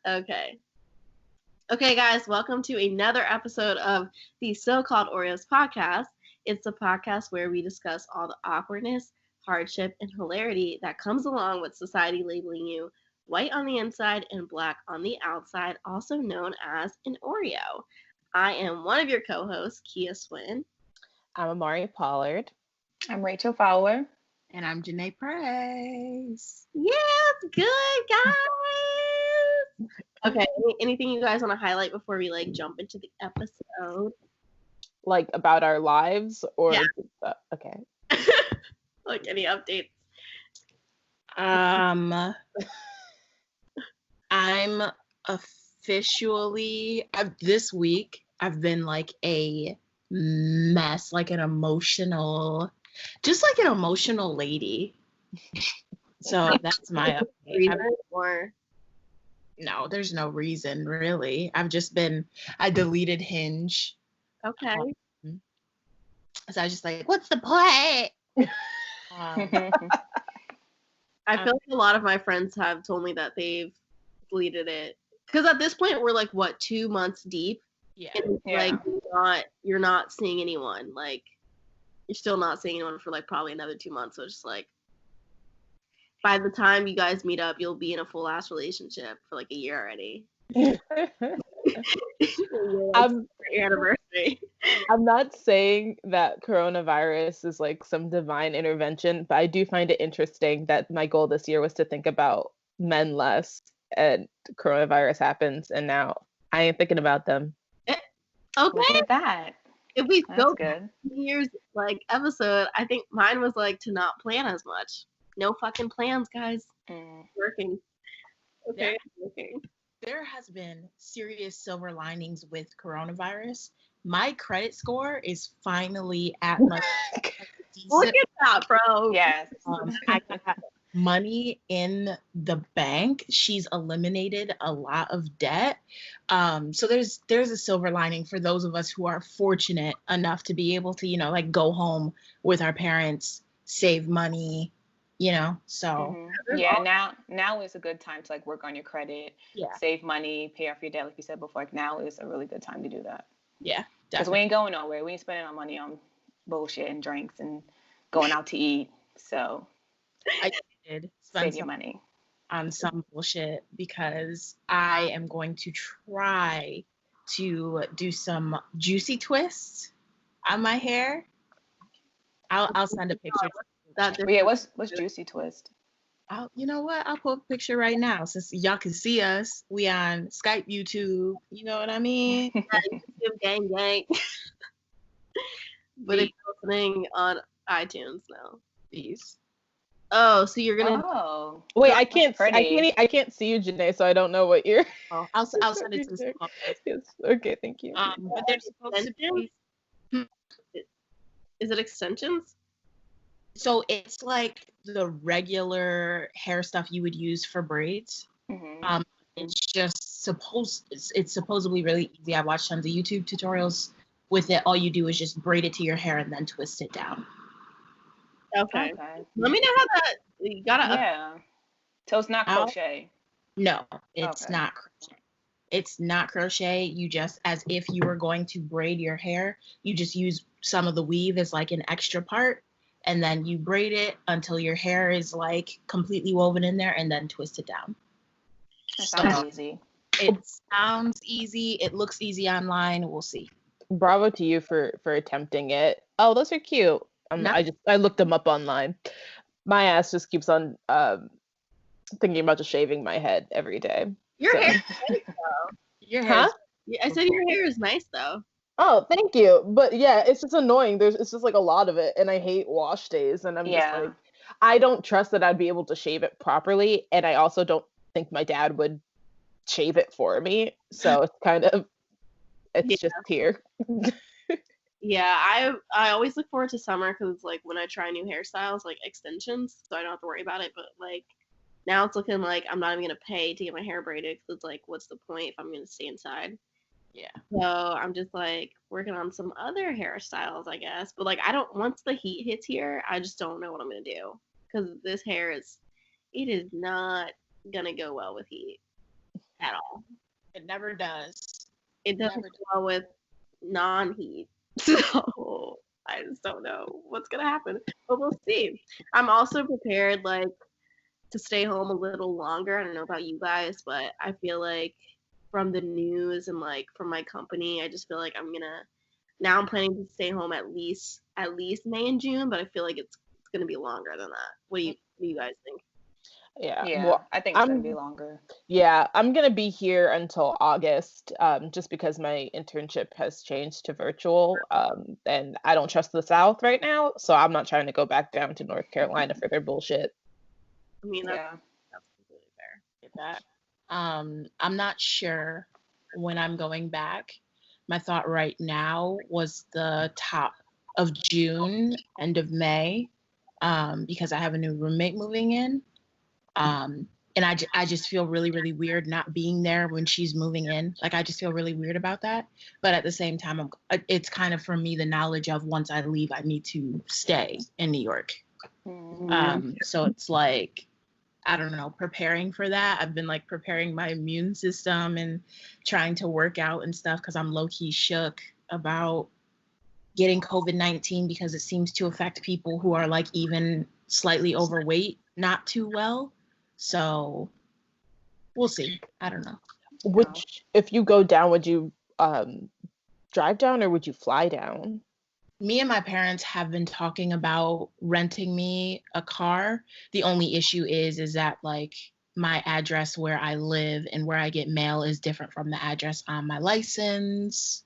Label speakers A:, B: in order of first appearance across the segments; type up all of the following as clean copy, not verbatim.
A: Okay. Okay, guys, welcome to another episode of the So-Called Oreos Podcast. It's the podcast where we discuss all the awkwardness, hardship, and hilarity that comes along with society labeling you white on the inside and black on the outside, also known as an Oreo. I am one of your co-hosts, Kiyah Swin.
B: I'm Amari Pollard.
C: I'm Rachel Fowler.
D: And I'm Janae Price.
A: Yes, good guys. Okay, anything you guys want to highlight before we jump into the episode?
B: Like about our lives or okay.
A: Any updates?
D: I'm officially this week I've been like a mess, like an emotional lady. So that's my update. No, there's no reason really. I deleted Hinge.
A: Okay.
D: So I was just like, what's the point?
A: I feel like a lot of my friends have told me that they've deleted it. Because at this point, we're 2 months deep?
D: Yeah.
A: And you're not seeing anyone. You're still not seeing anyone for probably another 2 months. So it's just by the time you guys meet up, you'll be in a full ass relationship for a year already.
B: Your anniversary. I'm not saying that coronavirus is some divine intervention, but I do find it interesting that my goal this year was to think about men less, and coronavirus happens, and now I ain't thinking about them.
A: Okay.
C: Look at that.
A: If we go
C: good
A: years episode, I think mine was to not plan as much. No fucking plans, guys. Working. Okay.
D: Yeah.
A: Working.
D: There has been serious silver linings with coronavirus. My credit score is finally at
A: Look at that, bro.
C: Yes.
D: I got money in the bank. She's eliminated a lot of debt. So there's a silver lining for those of us who are fortunate enough to be able to, go home with our parents, save money, so.
C: Yeah, now is a good time to work on your credit,
D: yeah,
C: save money, pay off your debt, like you said before. Now is a really good time to do that.
D: Yeah,
C: because we ain't going nowhere. We ain't spending our money on bullshit and drinks and going out to eat. So
D: I did
C: spend your money
D: on some bullshit because I am going to try to do some juicy twists on my hair. I'll send a picture.
C: What's juicy twist?
D: You know what? I'll put a picture right now since y'all can see us. We on Skype, YouTube. You know what I mean?
A: YouTube gang. But it's listening on iTunes now.
D: These.
A: Oh, so you're gonna?
C: Oh,
B: wait! I can't see you, Janae, so I don't know what you're.
D: Oh, I'll send it to the small.
B: Yes. Okay, thank you.
D: But there's supposed to be.
A: Is it extensions?
D: So it's like the regular hair stuff you would use for braids.
C: Mm-hmm.
D: It's just it's supposedly really easy. I watched tons of YouTube tutorials with it. All you do is just braid it to your hair and then twist it down.
A: Okay. Let me know how that. You gotta.
C: Yeah. So it's not crochet.
D: No, it's not crochet. It's not crochet. You just, as if you were going to braid your hair, you just use some of the weave as an extra part. And then you braid it until your hair is completely woven in there and then twist it down.
C: That sounds easy.
D: It sounds easy. It looks easy online. We'll see.
B: Bravo to you for attempting it. Oh, those are cute. I looked them up online. My ass just keeps on thinking about just shaving my head every day.
A: Your hair is nice, though.
D: Your hair.
A: I said your hair is nice though.
B: Oh, thank you. But yeah, it's just annoying. It's just a lot of it, and I hate wash days. And I'm just I don't trust that I'd be able to shave it properly, and I also don't think my dad would shave it for me. So it's kind of just here.
A: Yeah, I always look forward to summer because when I try new hairstyles, extensions, so I don't have to worry about it. But now it's looking like I'm not even gonna pay to get my hair braided because it's what's the point if I'm gonna stay inside?
D: Yeah.
A: So I'm just working on some other hairstyles, I guess. But once the heat hits here, I just don't know what I'm gonna do because this hair is not gonna go well with heat at all.
D: It never does.
A: It doesn't go well with non-heat. So I just don't know what's gonna happen, but we'll see. I'm also prepared, like, to stay home a little longer. I don't know about you guys, but I feel like from the news and like from my company, I just feel like I'm planning to stay home at least May and June, but I feel like it's gonna be longer than that. What do you guys think?
B: Yeah, well,
C: I think it's gonna be longer.
B: Yeah, I'm gonna be here until August, just because my internship has changed to virtual, and I don't trust the South right now, so I'm not trying to go back down to North Carolina for their bullshit.
A: I mean, that's completely fair.
D: Get that. I'm not sure when I'm going back. My thought right now was the top of June, end of May, because I have a new roommate moving in. And I just feel really, really weird not being there when she's moving in. Like, I just feel really weird about that. But at the same time, it's kind of for me the knowledge of once I leave, I need to stay in New York. So it's like, I don't know, preparing for that. I've been like preparing my immune system and trying to work out and stuff because I'm low-key shook about getting COVID-19 because it seems to affect people who are like even slightly overweight not too well. So we'll see. I don't know.
B: If you go down, would you drive down or would you fly down?
D: Me and my parents have been talking about renting me a car. The only issue is that like my address where I live and where I get mail is different from the address on my license.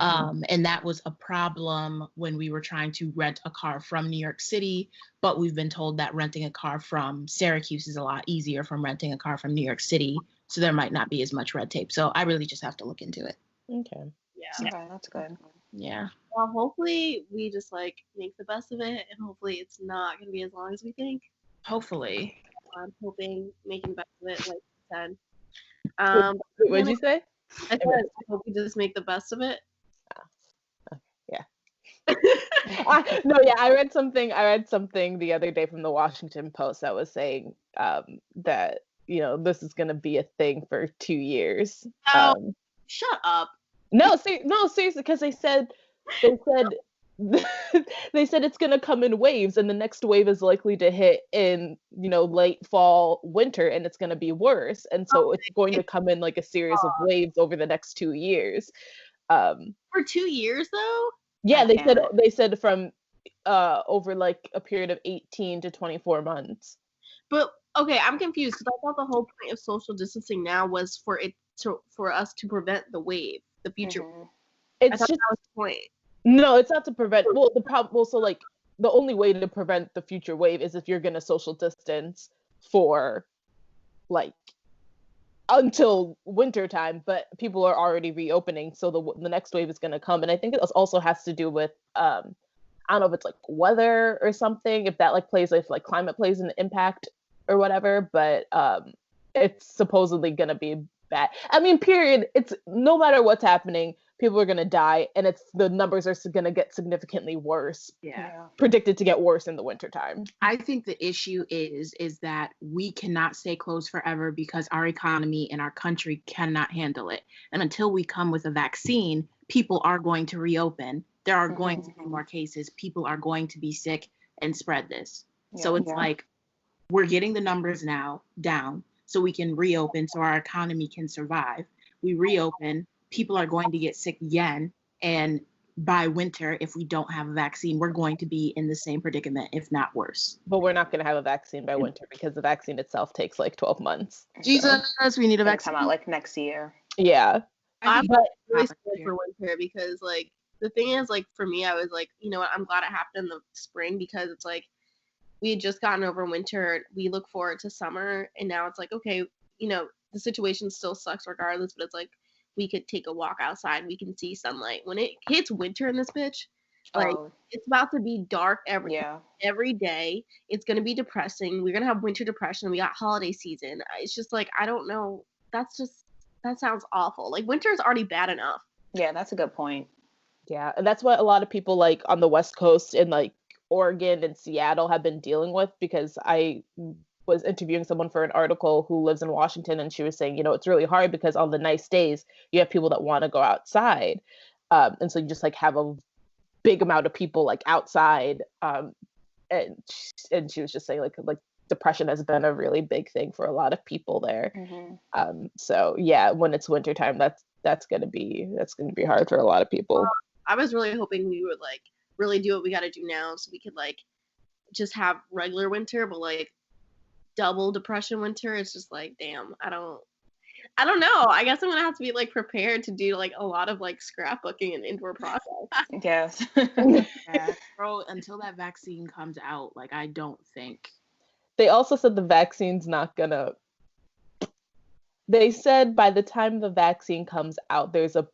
D: And that was a problem when we were trying to rent a car from New York City, but we've been told that renting a car from Syracuse is a lot easier from renting a car from New York City, so there might not be as much red tape. So I really just have to look into it.
B: Okay.
A: Yeah.
C: Okay, that's good.
D: Yeah.
A: Well, hopefully we just like make the best of it, and hopefully it's not gonna be as long as we think.
D: Hopefully.
A: I'm hoping making the best of it, like you said.
B: What'd you say?
A: I said I hope we just make the best of it.
B: I read something the other day from the Washington Post that was saying that this is going to be a thing for 2 years.
A: Shut up.
B: No, seriously, because they said they said it's going to come in waves, and the next wave is likely to hit in late fall, winter, and it's going to be worse, and so it's going to come in like a series of waves over the next 2 years.
A: For 2 years though?
B: Yeah, they said from over like a period of 18 to 24 months.
A: But okay, I'm confused because I thought the whole point of social distancing now was for us to prevent the wave, the future.
B: It's just
A: that was the point.
B: No, it's not to prevent. Well, the problem also like the only way to prevent the future wave is if you're gonna social distance for like until winter time, but people are already reopening, so the next wave is going to come. And I think it also has to do with I don't know if it's like weather or something, if that like climate plays an impact or whatever, but it's supposedly going to be bad. I mean, period. It's no matter what's happening, people are going to die, and the numbers are going to get significantly worse.
D: Yeah.
B: Predicted to get worse in the wintertime.
D: I think the issue is that we cannot stay closed forever because our economy and our country cannot handle it. And until we come with a vaccine, people are going to reopen. There are going to be more cases. People are going to be sick and spread this. So it's like we're getting the numbers now down so we can reopen so our economy can survive. We reopen. People are going to get sick again, and by winter, if we don't have a vaccine, we're going to be in the same predicament, if not worse.
B: But we're not going to have a vaccine by winter because the vaccine itself takes like 12 months.
D: Jesus, we need a vaccine.
C: Come out like next year.
B: Yeah.
A: I'm really scared for winter because like the thing is like for me, I was like, you know what, I'm glad it happened in the spring because it's like we had just gotten over winter. We look forward to summer, and now it's like, okay, the situation still sucks regardless, but it's like we could take a walk outside. We can see sunlight. When it hits winter in this bitch, like it's about to be dark every day. It's going to be depressing. We're going to have winter depression. We got holiday season. It's just like, I don't know. That sounds awful. Like winter is already bad enough.
C: Yeah, that's a good point.
B: Yeah. And that's what a lot of people like on the West Coast in like Oregon and Seattle have been dealing with, because I was interviewing someone for an article who lives in Washington, and she was saying, it's really hard because on the nice days you have people that want to go outside, and so you just like have a big amount of people like outside, and she was just saying like depression has been a really big thing for a lot of people there. So yeah, when it's wintertime, that's gonna be hard for a lot of people.
A: I was really hoping we would like really do what we got to do now, so we could like just have regular winter, but like double depression winter. It's just like, damn, I don't know. I guess I'm gonna have to be like prepared to do like a lot of like scrapbooking and indoor projects.
C: Yes.
D: Yeah, bro, until that vaccine comes out, like I don't think.
B: They also said the vaccine's not gonna. They said by the time the vaccine comes out, there's the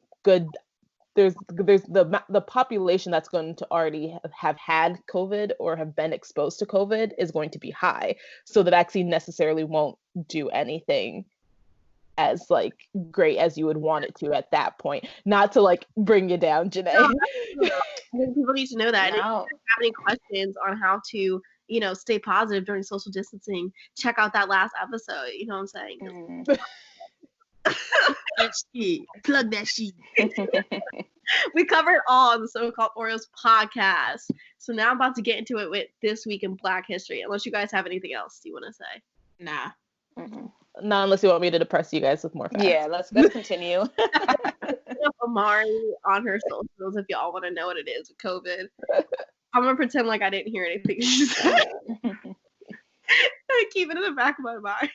B: population that's going to already have had COVID or have been exposed to COVID is going to be high. So the vaccine necessarily won't do anything as like great as you would want it to at that point. Not to like bring you down, Janae.
A: No, people need to know that. And if you have any questions on how to, stay positive during social distancing, check out that last episode. You know what I'm saying?
D: Plug that shit.
A: We covered it all on the So-Called Oreos podcast. So now I'm about to get into it with This Week in Black History. Unless you guys have anything else you want to say.
D: Nah.
B: Not unless you want me to depress you guys with more facts.
C: Yeah, let's continue.
A: Amari on her socials if y'all want to know what it is with COVID. I'm gonna pretend like I didn't hear anything she said. I keep it in the back of my mind.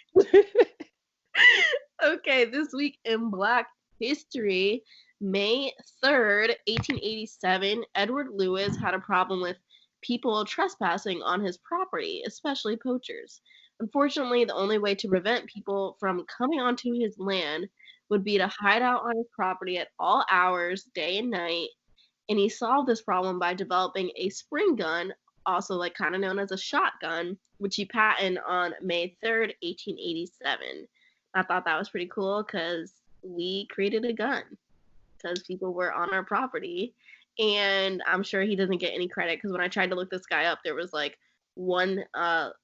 A: Okay, This Week in Black History, May 3rd, 1887, Edward Lewis had a problem with people trespassing on his property, especially poachers. Unfortunately, the only way to prevent people from coming onto his land would be to hide out on his property at all hours, day and night, and he solved this problem by developing a spring gun, also like kind of known as a shotgun, which he patented on May 3rd, 1887. I thought that was pretty cool because we created a gun because people were on our property, and I'm sure he doesn't get any credit because when I tried to look this guy up, there was like one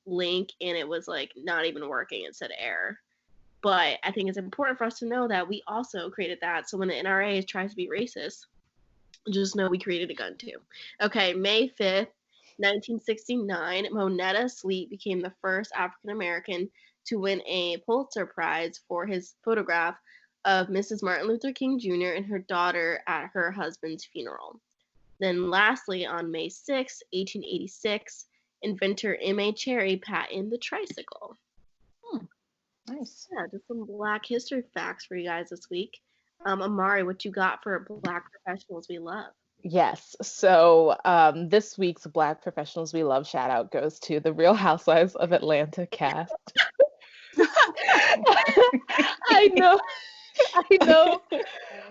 A: link and it was like not even working. It said error. But I think it's important for us to know that we also created that. So when the NRA tries to be racist, just know we created a gun too. Okay, May 5th, 1969, Moneta Sleep became the first African American to win a Pulitzer Prize for his photograph of Mrs. Martin Luther King Jr. and her daughter at her husband's funeral. Then lastly, on May 6, 1886, inventor M.A. Cherry patented the tricycle.
C: Nice.
A: Yeah, just some Black history facts for you guys this week. Amari, what you got for Black professionals we love?
B: Yes. So this week's Black professionals we love shout out goes to the Real Housewives of Atlanta cast. I know.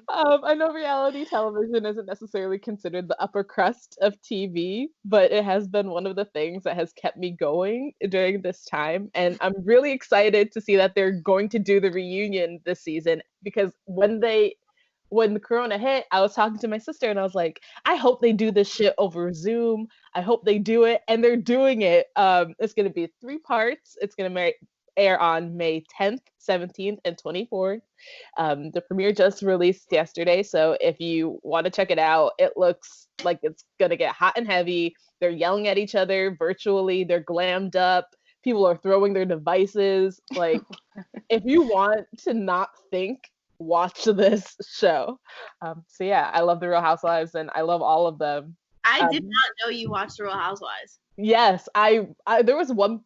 B: I know reality television isn't necessarily considered the upper crust of TV, but it has been one of the things that has kept me going during this time. And I'm really excited to see that they're going to do the reunion this season because when the corona hit, I was talking to my sister and I was like, I hope they do this shit over Zoom. I hope they do it. And they're doing it. It's going to be 3 parts. It's going to air on May 10th, 17th, and 24th. The premiere just released yesterday, so if you want to check it out, it looks like it's gonna get hot and heavy. They're yelling at each other virtually. They're glammed up. People are throwing their devices. Like, if you want to not think, watch this show. So yeah, I love the Real Housewives, and I love all of them.
A: I did not know you watched the Real Housewives.
B: Yes, I there was one.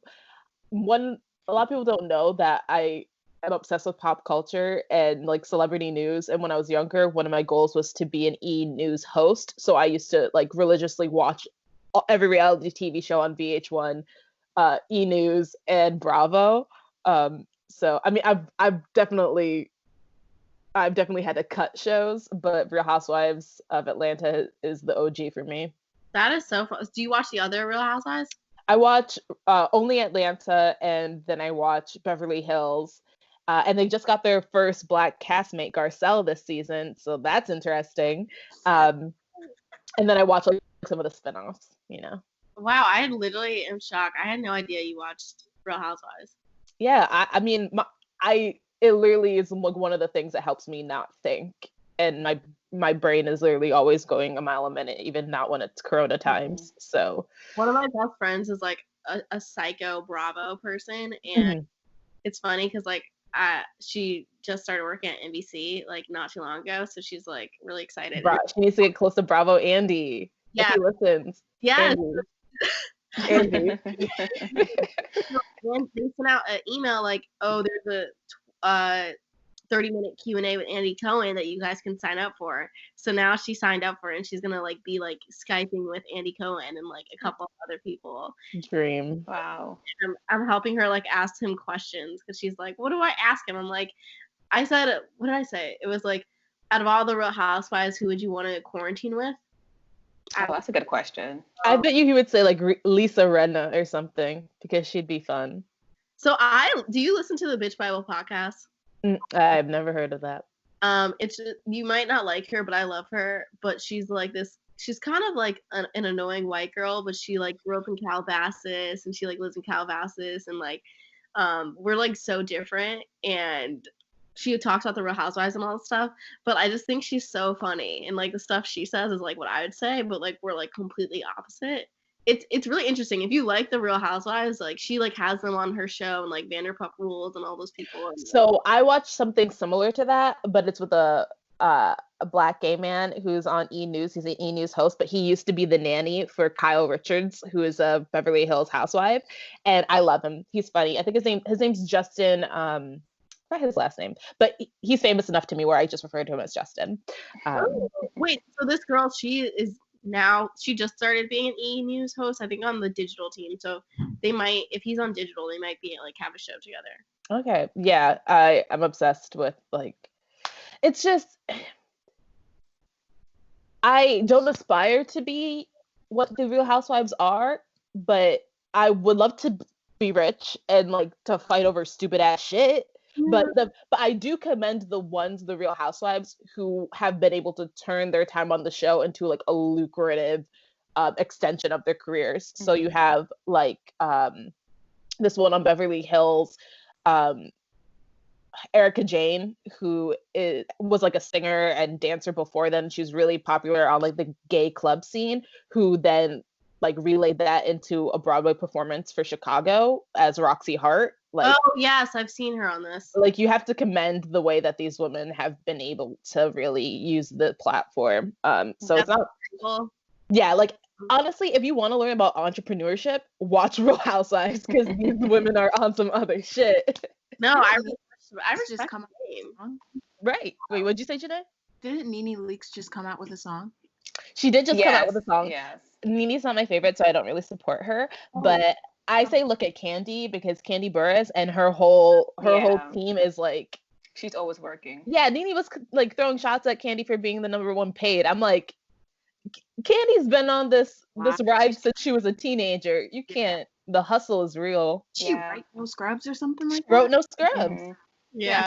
B: A lot of people don't know that I am obsessed with pop culture and like celebrity news. And when I was younger, one of my goals was to be an E! News host. So I used to like religiously watch every reality TV show on VH1, E! News, and Bravo. So I mean, I've definitely had to cut shows, but Real Housewives of Atlanta is the OG for me.
A: That is so fun. Do you watch the other Real Housewives?
B: I watch only Atlanta, and then I watch Beverly Hills. And they just got their first Black castmate, Garcelle, this season, so that's interesting. And then I watch like some of the spinoffs,
A: Wow, I literally am shocked. I had no idea you watched Real Housewives.
B: Yeah, I mean, it literally is like one of the things that helps me not think, and my brain is literally always going a mile a minute, even not when it's Corona times. So
A: one of my best friends is like a psycho Bravo person, and it's funny because like she just started working at NBC like not too long ago, so she's like really excited.
B: She needs to get close to Bravo Andy. Yeah, if he listens.
A: Yeah.
B: Andy.
A: They sent out an email like, oh, there's a 30-minute Q&A with Andy Cohen that you guys can sign up for. So now she signed up for it, and she's gonna like be like Skyping with Andy Cohen and like a couple of other people.
B: Dream.
C: Wow.
A: I'm helping her like ask him questions because she's like, what do I ask him? I'm like, I said, what did I say? It was like, out of all the Real Housewives, who would you want to quarantine with?
C: Oh, that's a good question.
B: I bet you he would say like Lisa Rinna or something because she'd be fun.
A: So do you listen to the Bitch Bible podcast?
B: I've never heard of that.
A: It's just, you might not like her, but I love her. But she's like this. She's kind of like an annoying white girl, but she like grew up in Calabasas, and she like lives in Calabasas, and like we're like so different. And she talks about the Real Housewives and all that stuff, but I just think she's so funny, and like the stuff she says is like what I would say, but like we're like completely opposite. It's really interesting. If you like the Real Housewives, like she like has them on her show, and like Vanderpump Rules and all those people.
B: So I watched something similar to that, but it's with a black gay man who's on E! News. He's an E! News host, but he used to be the nanny for Kyle Richards, who is a Beverly Hills housewife, and I love him. He's funny. I think his name's Justin. Not his last name, but he's famous enough to me where I just refer to him as Justin.
A: Wait, so this girl, she just started being an E! News host, I think on the digital team. So they might, if he's on digital, they might be like have a show together.
B: Okay, yeah, I'm obsessed with like, it's just, I don't aspire to be what the Real Housewives are, but I would love to be rich and like to fight over stupid ass shit. But I do commend the Real Housewives who have been able to turn their time on the show into like a lucrative extension of their careers. So you have like this one on Beverly Hills, Erica Jane, who was like a singer and dancer before then. She was really popular on like the gay club scene, who then like relayed that into a Broadway performance for Chicago as Roxy Hart. Like,
A: oh yes, I've seen her on this.
B: Like you have to commend the way that these women have been able to really use the platform. So it's not cool. Yeah, like honestly, if you want to learn about entrepreneurship, watch Real Housewives because these women are on some other shit.
A: No, I
D: just come out with a song.
B: Right. Wait, what'd you say, Janae?
D: Didn't Nene Leakes just come out with a song?
B: She did just come out with a song.
C: Yes.
B: Nene's not my favorite, so I don't really support her. But I say look at Candy because Candy Burruss and her whole team is like,
C: she's always working.
B: Yeah, Nene was like throwing shots at Candy for being the #1 paid. I'm like, Candy's been on this ride since she was a teenager. You can't. The hustle is real.
D: She wrote No Scrubs or something like that.
B: Wrote No Scrubs.
A: Mm-hmm. Yeah.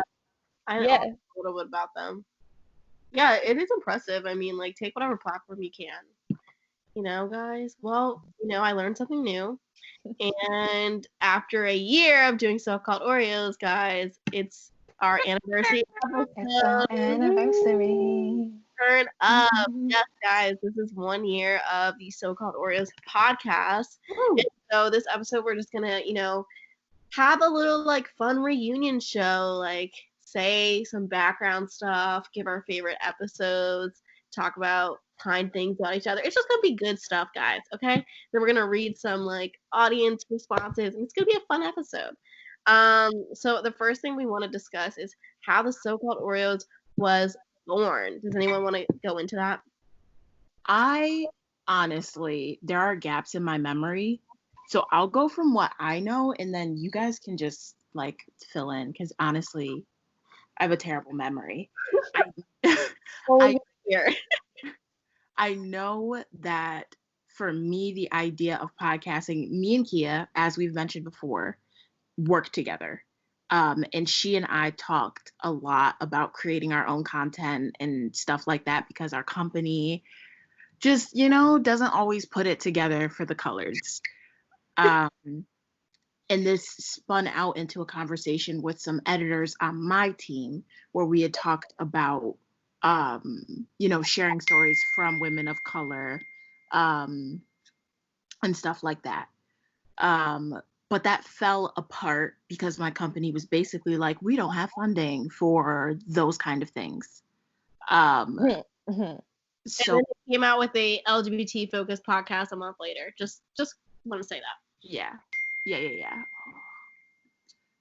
A: I know a little bit about them. Yeah, it is impressive. I mean, like, take whatever platform you can. You know, guys. Well, I learned something new. And after a year of doing So-Called Oreos, guys, it's our anniversary episode.
C: It's our anniversary.
A: Turn up. Yes, guys, this is 1 year of the So-Called Oreos podcast. And so this episode, we're just gonna, have a little like fun reunion show, like say some background stuff, give our favorite episodes, talk about kind things about each other. It's just gonna be good stuff, guys. Okay. Then we're gonna read some like audience responses, and it's gonna be a fun episode. So the first thing we want to discuss is how the So-Called Oreos was born. Does anyone want to go into that?
D: I honestly, there are gaps in my memory, so I'll go from what I know, and then you guys can just like fill in, because honestly, I have a terrible memory. I know that for me, the idea of podcasting, me and Kiyah, as we've mentioned before, worked together. And she and I talked a lot about creating our own content and stuff like that, because our company just, doesn't always put it together for the colors. And this spun out into a conversation with some editors on my team where we had talked about, sharing stories from women of color, and stuff like that. But that fell apart because my company was basically like, we don't have funding for those kind of things.
A: And then it came out with a LGBT focused podcast a month later. Just want to say that.
D: Yeah.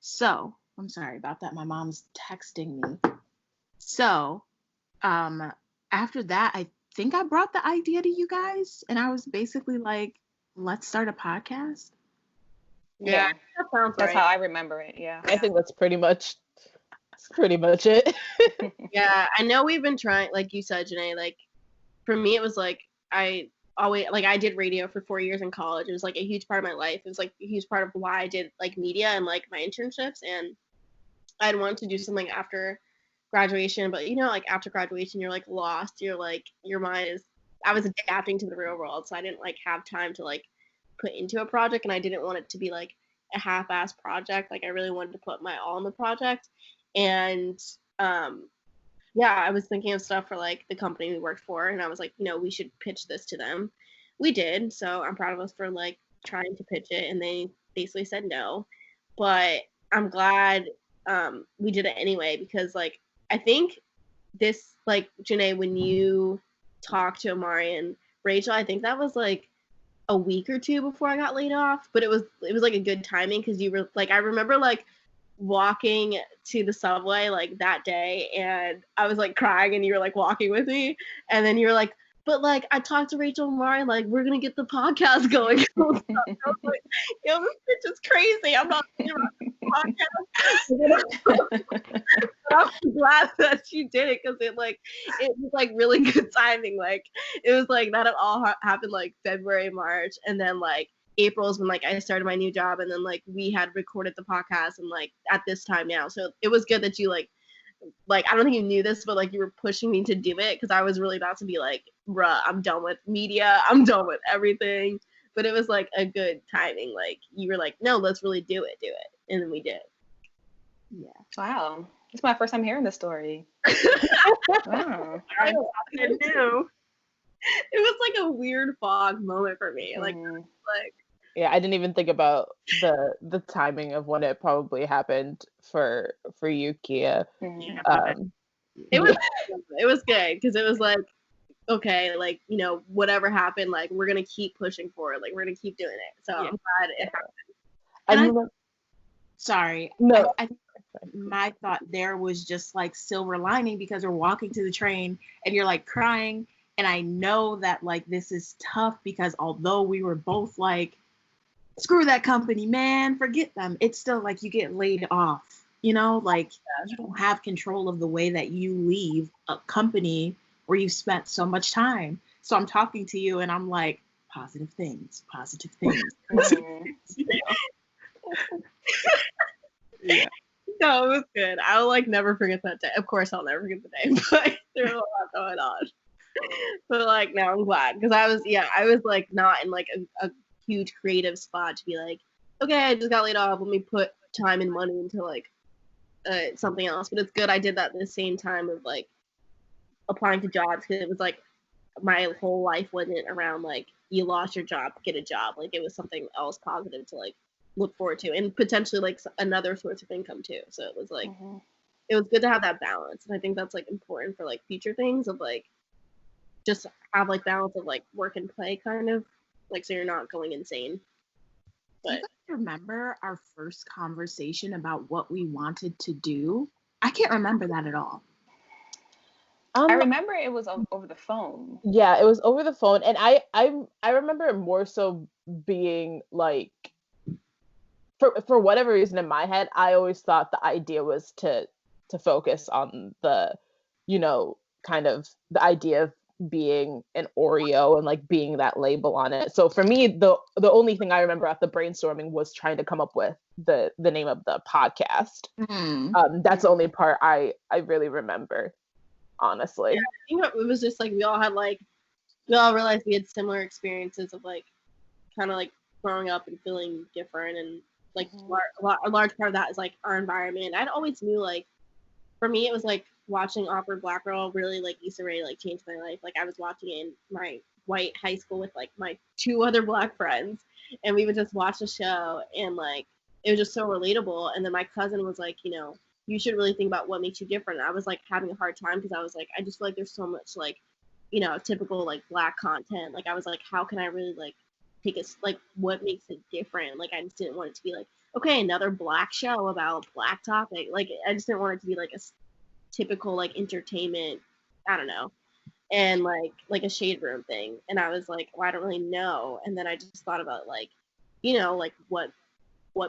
D: So, I'm sorry about that. My mom's texting me. So, after that, I think I brought the idea to you guys, and I was basically like, let's start a podcast.
C: Yeah.
A: That sounds
C: That's
A: right.
C: how I remember it. Yeah.
B: I think that's pretty much it.
A: Yeah, I know we've been trying, like you said, Janae, like, for me, it was like, I did radio for 4 years in college. It was like a huge part of my life. It was like a huge part of why I did like media and like my internships. And I'd wanted to do something after graduation, but like after graduation, you're like lost. You're like, your mind is, I was adapting to the real world. So I didn't like have time to like put into a project, and I didn't want it to be like a half-ass project. Like I really wanted to put my all in the project. And yeah, I was thinking of stuff for like the company we worked for, and I was like, we should pitch this to them. We did, so I'm proud of us for like trying to pitch it, and they basically said no. But I'm glad we did it anyway, because like I think this, like, Janae, when you talked to Amari and Rachel, I think that was like a week or two before I got laid off, but it was like a good timing, because you were like, I remember like walking to the subway like that day, and I was like crying, and you were like walking with me, and then you were like, but like I talked to Rachel and Mari, like we're gonna get the podcast going. I was like, this bitch is crazy. I'm not thinking about the podcast. I'm glad that you did it, because it was like really good timing. Like it was like that all happened like February, March, and then like April is when like I started my new job, and then like we had recorded the podcast, and like at this time now. So it was good that you like I don't think you knew this, but like you were pushing me to do it, because I was really about to be like, bruh, I'm done with media, I'm done with everything. But it was like a good timing. Like you were like, no, let's really do it, and then we did.
D: Yeah.
C: Wow, it's my first time hearing this story. Wow.
A: I knew. It was like a weird fog moment for me. Like
B: yeah, I didn't even think about the timing of when it probably happened for you, Kiyah.
A: It was good, because it was like, okay, like whatever happened, like we're gonna keep pushing forward, like we're gonna keep doing it. So I'm glad it happened.
D: Sorry.
B: No.
D: My thought there was just like silver lining, because we're walking to the train and you're like crying, and I know that like this is tough, because although we were both like, screw that company, man, forget them, it's still like you get laid off, like you don't have control of the way that you leave a company where you spent so much time. So I'm talking to you and I'm like, positive things.
B: Yeah.
A: No, it was good. I'll like never forget that day. Of course I'll never forget the day, but there was a lot going on. But like, no, I'm glad, because I was like not in like a huge creative spot to be like, okay, I just got laid off, let me put time and money into like something else. But it's good I did that at the same time of like applying to jobs, because it was like my whole life wasn't around like you lost your job, get a job. Like it was something else positive to like look forward to, and potentially like another source of income too. So it was like it was good to have that balance, and I think that's like important for like future things, of like just have like balance of like work and play, kind of like, so you're not going insane. But
D: do you guys remember our first conversation about what we wanted to do? I can't remember that at all.
C: I remember it was over the phone.
B: Yeah, it was over the phone, and I remember it more so being like, for whatever reason in my head, I always thought the idea was to focus on the, kind of the idea of being an Oreo and like being that label on it. So for me, the only thing I remember at the brainstorming was trying to come up with the name of the podcast. That's the only part I really remember, honestly.
A: Yeah, I think it was just like we all realized we had similar experiences of like kind of like growing up and feeling different and like a large part of that is like our environment. I'd always knew like, for me it was like watching Awkward Black Girl really like Issa Rae like changed my life. Like I was watching it in my white high school with like my 2 other Black friends, and we would just watch the show, and like it was just so relatable. And then my cousin was like, you know, you should really think about what makes you different. And I was like having a hard time because I was like, I just feel like there's so much like, you know, typical like Black content. Like I was like, how can I really like take it, like what makes it different? Like I just didn't want it to be like, okay, another Black show about Black topic. Like I just didn't want it to be like a typical like entertainment, I don't know, and like a shade room thing. And I was like, well, I don't really know. And then I just thought about like, you know, like what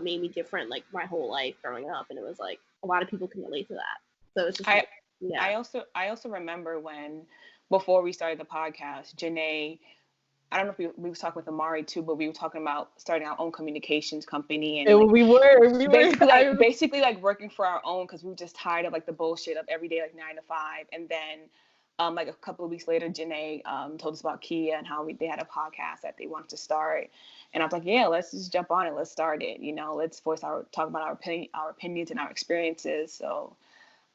A: made me different like my whole life growing up, and it was like a lot of people can relate to that. So it's just like, yeah.
C: I also remember when, before we started the podcast, Janae, I don't know if we were talking with Amari too, but we were talking about starting our own communications company, and like,
B: we were
C: basically like working for our own, because we were just tired of like the bullshit of every day like 9 to 5. And then like a couple of weeks later, Janae told us about Kiyah and how they had a podcast that they wanted to start, and I was like, yeah, let's just jump on it, let's start it, you know, let's talk about our opinions and our experiences. So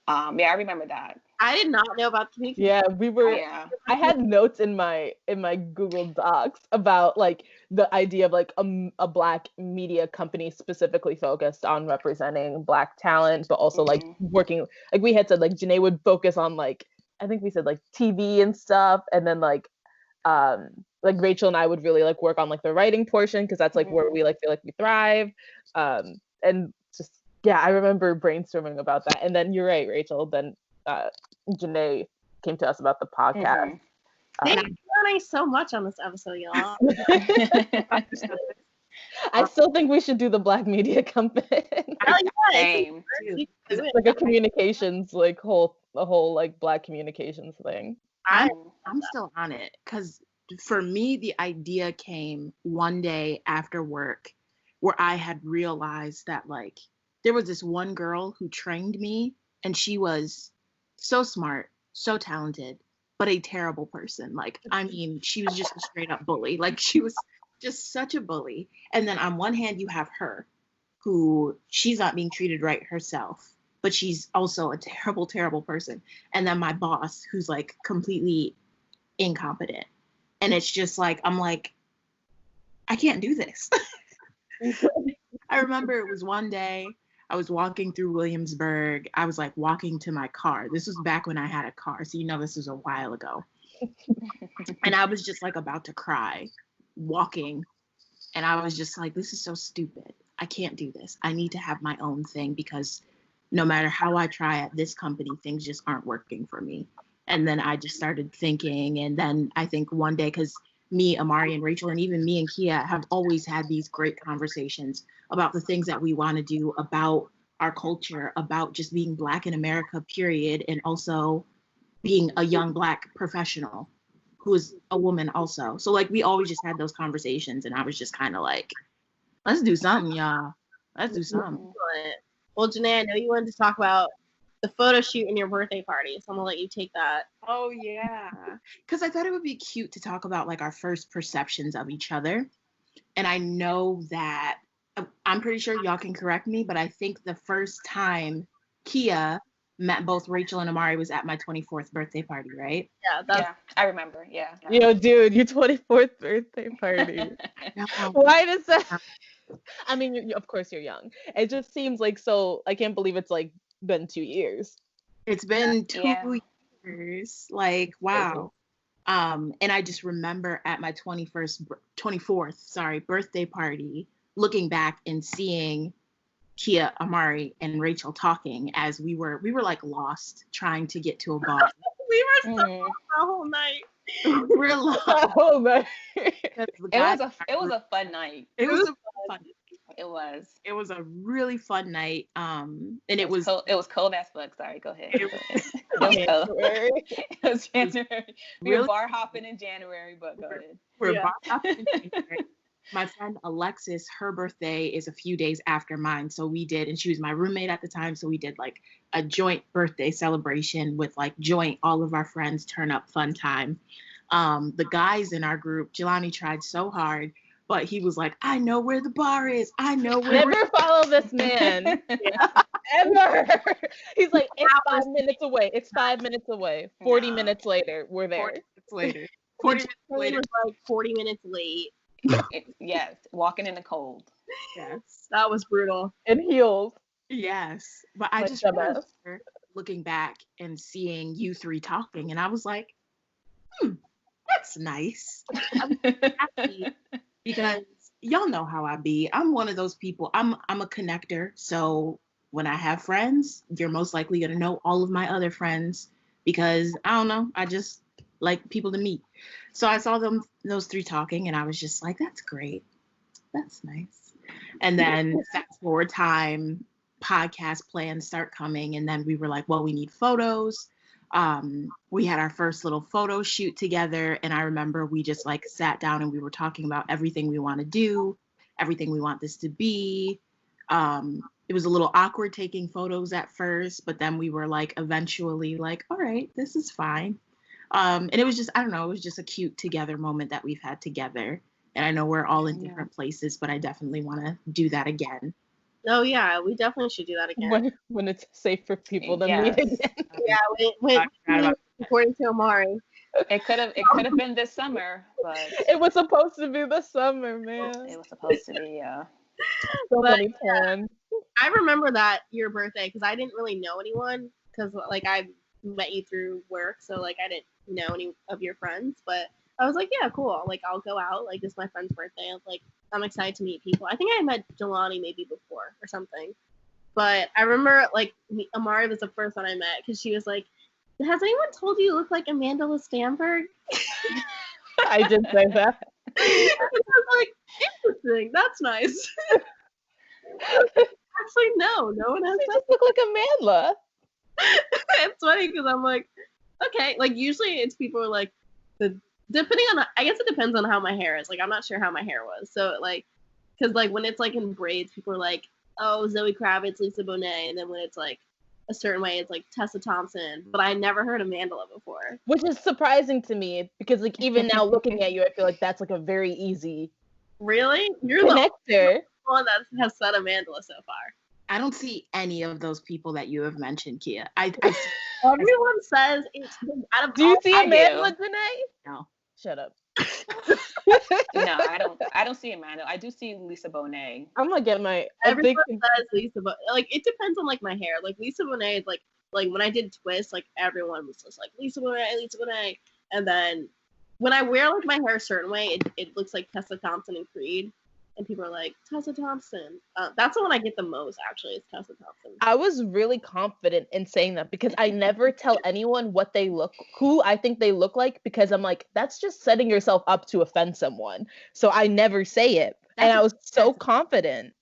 C: yeah, I remember that.
A: I did not know about communication.
B: Yeah, we were. Yeah. I had notes in my Google Docs about like the idea of like a Black media company specifically focused on representing Black talent, but also like working. Like we had said, like Janae would focus on like, I think we said like TV and stuff, and then like Rachel and I would really like work on like the writing portion, because that's like where we like feel like we thrive, and just. Yeah, I remember brainstorming about that. And then you're right, Rachel. Then Janae came to us about the podcast.
A: Thank you for learning so much on this episode, y'all.
B: I still think we should do the Black media company.
C: Same.
B: It's like a communications, like a whole like Black communications thing.
D: I'm still on it, because for me, the idea came one day after work where I had realized that like, there was this one girl who trained me, and she was so smart, so talented, but a terrible person. Like, I mean, she was just a straight up bully. Like, she was just such a bully. And then on one hand, you have her, who she's not being treated right herself, but she's also a terrible, terrible person. And then my boss, who's like completely incompetent. And it's just like, I'm like, I can't do this. I remember it was one day, I was walking through Williamsburg. I was like walking to my car. This was back when I had a car. So, you know, this was a while ago. And I was just like about to cry walking. And I was just like, this is so stupid. I can't do this. I need to have my own thing, because no matter how I try at this company, things just aren't working for me. And then I just started thinking. And then I think one day, because me, Amari, and Rachel, and even me and Kiyah have always had these great conversations about the things that we want to do, about our culture, about just being Black in America, period, and also being a young Black professional who is a woman also. So like we always just had those conversations, and I was just kind of like, let's do something, y'all. Let's do something.
A: Well, Janae, I know you wanted to talk about the photo shoot and your birthday party, so I'm gonna let you take that.
D: Oh yeah, because I thought it would be cute to talk about like our first perceptions of each other. And I know that I'm pretty sure y'all can correct me, but I think the first time Kiyah met both Rachel and Amari was at my 24th birthday party, right?
C: Yeah, I remember. Yeah.
B: Yo, dude, your 24th birthday party. Why does that? I mean, of course you're young. It just seems like so. I can't believe it's like been 2 years.
D: It's been 2 years. Like, wow. And I just remember at my 24th birthday party, looking back and seeing Kiyah, Amari, and Rachel talking as we were like lost trying to get to a bar.
A: We were so lost the whole night.
D: We were lost
B: the whole night.
C: It was a fun night.
D: It was a fun night.
C: It was.
D: It was a really fun night. And it was
C: cold as fuck. Sorry, go ahead.
D: It
C: was January. It was January. We were bar hopping in January, but go ahead.
D: We're bar hopping in January. My friend Alexis, her birthday is a few days after mine. So we did, and she was my roommate at the time. So we did like a joint birthday celebration with like all of our friends turn up fun time. The guys in our group, Jelani tried so hard, but he was like, I know where the bar is. I know where.
B: Never follow this man. Ever. He's like, it's 5 minutes away. It's 5 minutes away. 40 minutes later, we're there.
D: 40 minutes later.
A: 40 minutes later. Was like 40 minutes late.
C: Yes, walking in the cold.
D: Yes.
A: That was brutal.
B: In heels.
D: Yes. But I just remember looking back and seeing you three talking, and I was like, that's nice. I'm happy because y'all know how I be. I'm one of those people. I'm a connector. So when I have friends, you're most likely going to know all of my other friends because I don't know. I just like people to meet. So I saw those three talking, and I was just like, that's great. That's nice. And then fast forward time, podcast plans start coming, and then we were like, well, we need photos. We had our first little photo shoot together, and I remember we just like sat down and we were talking about everything we want to do, everything we want this to be. It was a little awkward taking photos at first, but then we were like eventually like, all right, this is fine. And it was just, I don't know, it was just a cute together moment that we've had together. And I know we're all in different places, but I definitely want to do that again.
A: Oh yeah, we definitely should do that again.
B: When it's safe for people to meet again.
A: Yeah, when according to Amari.
C: It could have been this summer, but
B: it was supposed to be this summer, man.
C: It was supposed to be, yeah.
B: So many plans.
A: I remember that your birthday because I didn't really know anyone because like I met you through work, so like I didn't know any of your friends, but I was like, yeah, cool. Like I'll go out. Like it's my friend's birthday. I was like, I'm excited to meet people. I think I met Jelani maybe before or something, but I remember like Amari was the first one I met because she was like, has anyone told you look like Amanda Stanford?
B: I did say that.
A: I was like, interesting. That's nice. Actually, no one has.
B: You just look like Amanda.
A: It's funny because I'm like, okay. Like usually it's people are like depending on, I guess it depends on how my hair is. Like, I'm not sure how my hair was. So, like, because, like, when it's, like, in braids, people are like, oh, Zoe Kravitz, Lisa Bonet. And then when it's, like, a certain way, it's, like, Tessa Thompson. But I never heard of Mandela before.
B: Which is surprising to me because, like, even now looking at you, I feel like that's, like, a very easy
A: Really? You're
B: connector.
A: The one that has said Amanda so far.
D: I don't see any of those people that you have mentioned, Kiyah.
A: Everyone says it's out of.
B: Do you see Amanda today?
D: No.
B: Shut up.
C: No, I don't see Amanda. I do see Lisa Bonet.
B: I'm gonna get my.
A: Everyone says Lisa Bonet. Like it depends on like my hair. Like Lisa Bonet is like when I did twists, like everyone was just like Lisa Bonet, and then when I wear like my hair a certain way, it looks like Tessa Thompson and Creed. And people are like, Tessa Thompson. That's the one I get the most, actually, is Tessa Thompson.
B: I was really confident in saying that because I never tell anyone who I think they look like, because I'm like, that's just setting yourself up to offend someone. So I never say it. And I was so confident.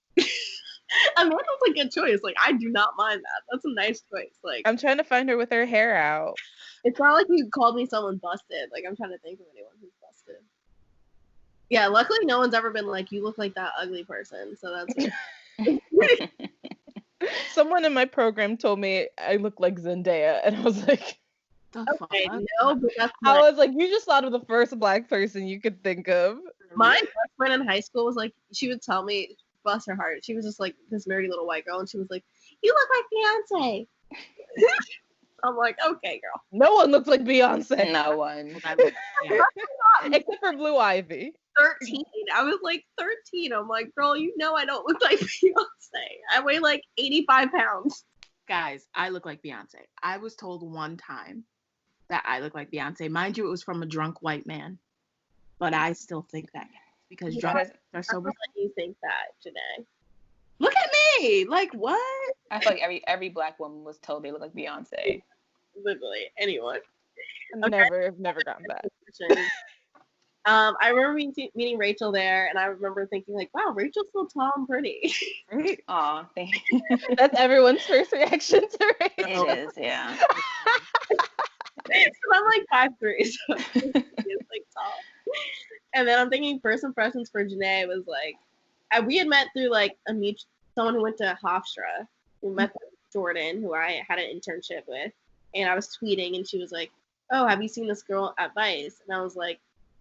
A: Amanda's a good choice. Like, I do not mind that. That's a nice choice. Like,
B: I'm trying to find her with her hair out.
A: It's not like you called me someone busted. Like, I'm trying to think of anyone who's busted. Yeah, luckily no one's ever been like, you look like that ugly person. So that's
B: Someone in my program told me I look like Zendaya, and I was like,
A: okay, no, but that's
B: I was like, you just thought of the first Black person you could think of.
A: My best friend in high school was like, she would tell me, bless her heart, she was just like this nerdy little white girl, and she was like, you look like Beyonce. I'm like, okay, girl.
B: No one looks like Beyonce.
C: No one.
B: Except for Blue Ivy.
A: 13. I was like 13. I'm like, girl, you know I don't look like Beyonce. I weigh like 85 pounds.
D: Guys, I look like Beyonce. I was told one time that I look like Beyonce. Mind you, it was from a drunk white man. But I still think that because drunks are so
A: much. You think that, Janae?
D: Look at me! Like, what?
C: I feel like every Black woman was told they look like Beyonce.
A: Literally, anyone.
B: Never gotten that.
A: I remember meeting Rachel there, and I remember thinking, like, wow, Rachel's so tall and pretty.
C: Right? Aw, thank you.
B: That's everyone's first reaction to Rachel.
C: It is, yeah.
A: So I'm like 5'3", so it's like tall. And then I'm thinking first impressions for Janae was like, we had met through like someone who went to Hofstra. We met Jordan, who I had an internship with, and I was tweeting, and she was like, oh, have you seen this girl at Vice? And I was like,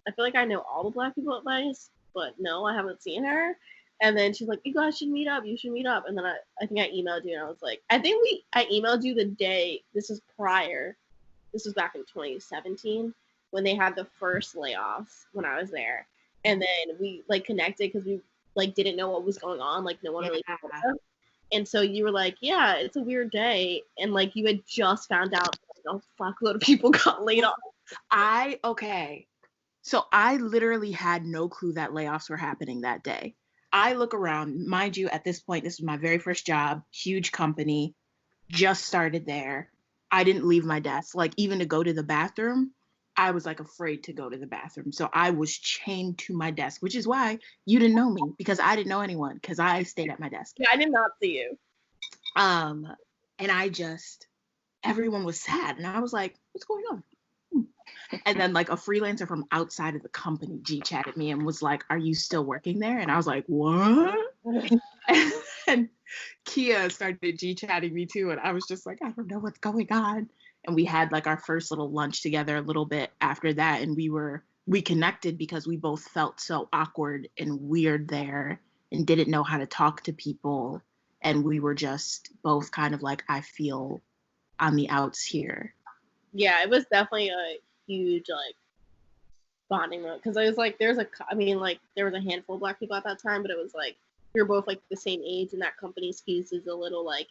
A: I feel like I know all the Black people at Vice. but no, I haven't seen her. And then she's like, you guys should meet up. You should meet up. And then I think I emailed you, and I was like, I emailed you the day, this was back in 2017 when they had the first layoffs when I was there. And then we like connected because we like didn't know what was going on. Like no one really told us. And so you were like, yeah, it's a weird day. And like you had just found out like, a fuckload of people got laid off.
D: So I literally had no clue that layoffs were happening that day. I look around, mind you, at this point, this was my very first job, huge company, just started there. I didn't leave my desk. Like even to go to the bathroom, I was like afraid to go to the bathroom. So I was chained to my desk, which is why you didn't know me, because I didn't know anyone, because I stayed at my desk.
A: Yeah, I did not see you.
D: And everyone was sad. And I was like, what's going on? And then like a freelancer from outside of the company G-chatted me and was like, are you still working there? And I was like, what? And Kiyah started G-chatting me too. And I was just like, I don't know what's going on. And we had like our first little lunch together a little bit after that. And we connected because we both felt so awkward and weird there and didn't know how to talk to people. And we were just both kind of like, I feel on the outs here.
A: Yeah, it was definitely a huge like bonding moment because I was like, there was a handful of Black people at that time, but it was like we were both like the same age, and that company skews is a little like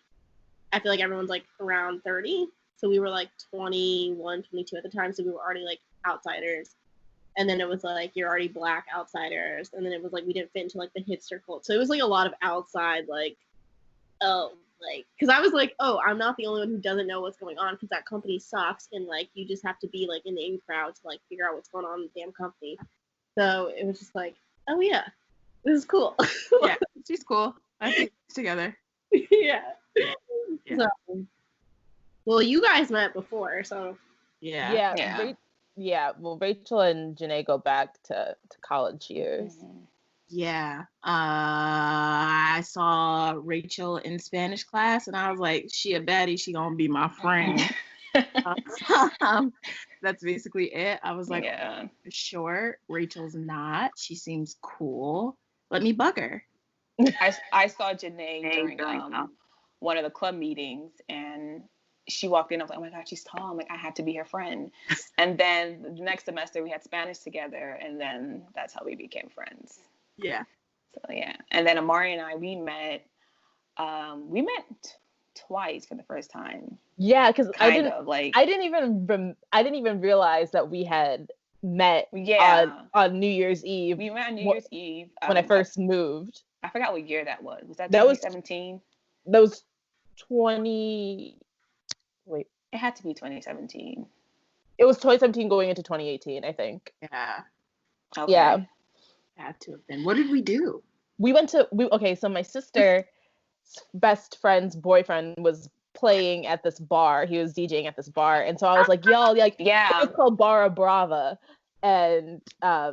A: I feel like everyone's like around 30, so we were like 21, 22 at the time, so we were already like outsiders, and then it was like you're already Black outsiders, and then it was like we didn't fit into like the hipster cult, so it was like a lot of outside like because I was like, oh, I'm not the only one who doesn't know what's going on because that company sucks and like you just have to be like in the in crowd to like figure out what's going on in the damn company. So it was just like, oh yeah, this is cool.
D: Yeah, she's cool. I think it's together.
A: Yeah. So, well, you guys met before, so
B: yeah. Well, Rachel and Janae go back to college years.
A: Mm-hmm.
D: Yeah. I saw Rachel in Spanish class and I was like, she a baddie, she gonna be my friend. That's basically it. I was like, sure, Rachel's not. She seems cool. Let me bug her.
C: I saw Janae during one of the club meetings and she walked in. I was like, oh my God, she's tall. I'm like, I had to be her friend. And then the next semester we had Spanish together and then that's how we became friends.
D: Yeah.
C: So yeah, and then Amari and I we met twice for the first time.
B: Yeah, because I didn't even realize that we had met on New Year's Eve.
C: We met on New Year's Eve
B: when I first moved.
C: I forgot what year that was. Was that 2017?
B: That was 20. Wait,
C: it had to be 2017.
B: It was 2017 going into 2018, I think.
D: Yeah.
C: Okay.
B: Yeah.
D: Had to have been. What did we do?
B: So my sister's best friend's boyfriend was playing at this bar. He was DJing at this bar, and so I was like, "Yo, like, it's called Barra Brava," and I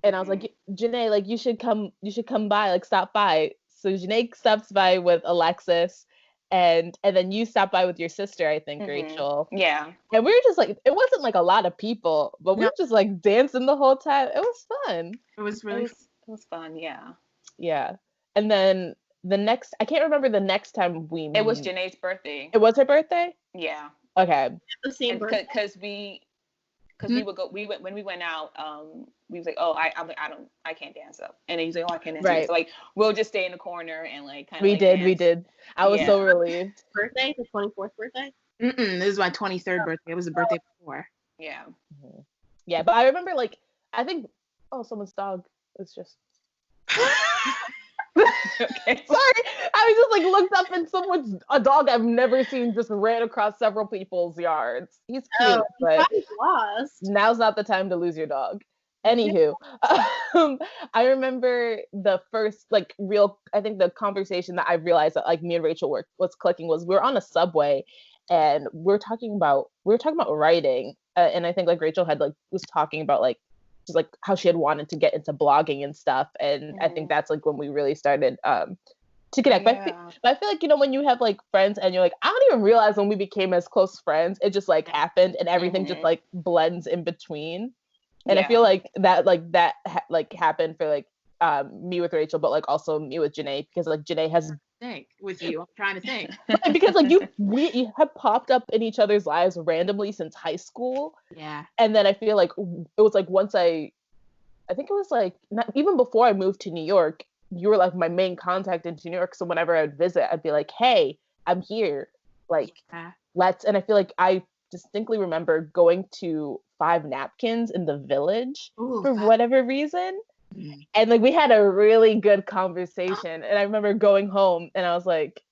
B: was like, "Janae, like, you should come by, like, stop by." So Janae stops by with Alexis, and then you stopped by with your sister, I think, Rachel.
C: Yeah.
B: And we were just like, it wasn't like a lot of people, but we were just like dancing the whole time. It was fun.
D: It was really
C: it was fun, yeah.
B: Yeah. And then I can't remember the next time we met.
C: It was Janae's birthday.
B: It was her birthday?
C: Yeah.
B: Okay.
A: The same birthday.
C: Because we would go. When we went out. We was like, oh, I can't dance up, and then he's like, oh, I can't dance. Right. So like, we'll just stay in the corner and like kind of.
B: We did. I was so relieved.
A: Birthday, the 24th birthday.
D: This is my 23rd birthday. It was the birthday before.
C: Yeah.
B: Mm-hmm. Yeah, but I remember like I think someone's dog was just.
C: Okay.
B: Sorry, I just like looked up and a dog I've never seen just ran across several people's yards. He's cute, but
A: lost.
B: Now's not the time to lose your dog. Anywho, I remember the first like real, I think the conversation that I realized that like me and Rachel was clicking was we were on a subway and we were talking about writing, and I think like Rachel had like was talking about like just like how she had wanted to get into blogging and stuff, and I think that's like when we really started to connect.
C: Yeah.
B: But I feel like, you know, when you have like friends and you're like, I don't even realize when we became as close friends, it just like happened and everything just like blends in between. And I feel like that happened for like me with Rachel, but like also me with Janae, because like Janae has
D: think with you. I'm trying to think.
B: because like we have popped up in each other's lives randomly since high school.
D: Yeah.
B: And then I feel like it was like once I think it was like not even before I moved to New York, you were like my main contact into New York. So whenever I would visit, I'd be like, hey, I'm here. Like, let's. And I feel like I distinctly remember going to 5 Napkins in the Village for whatever reason. And like we had a really good conversation. And I remember going home and I was like,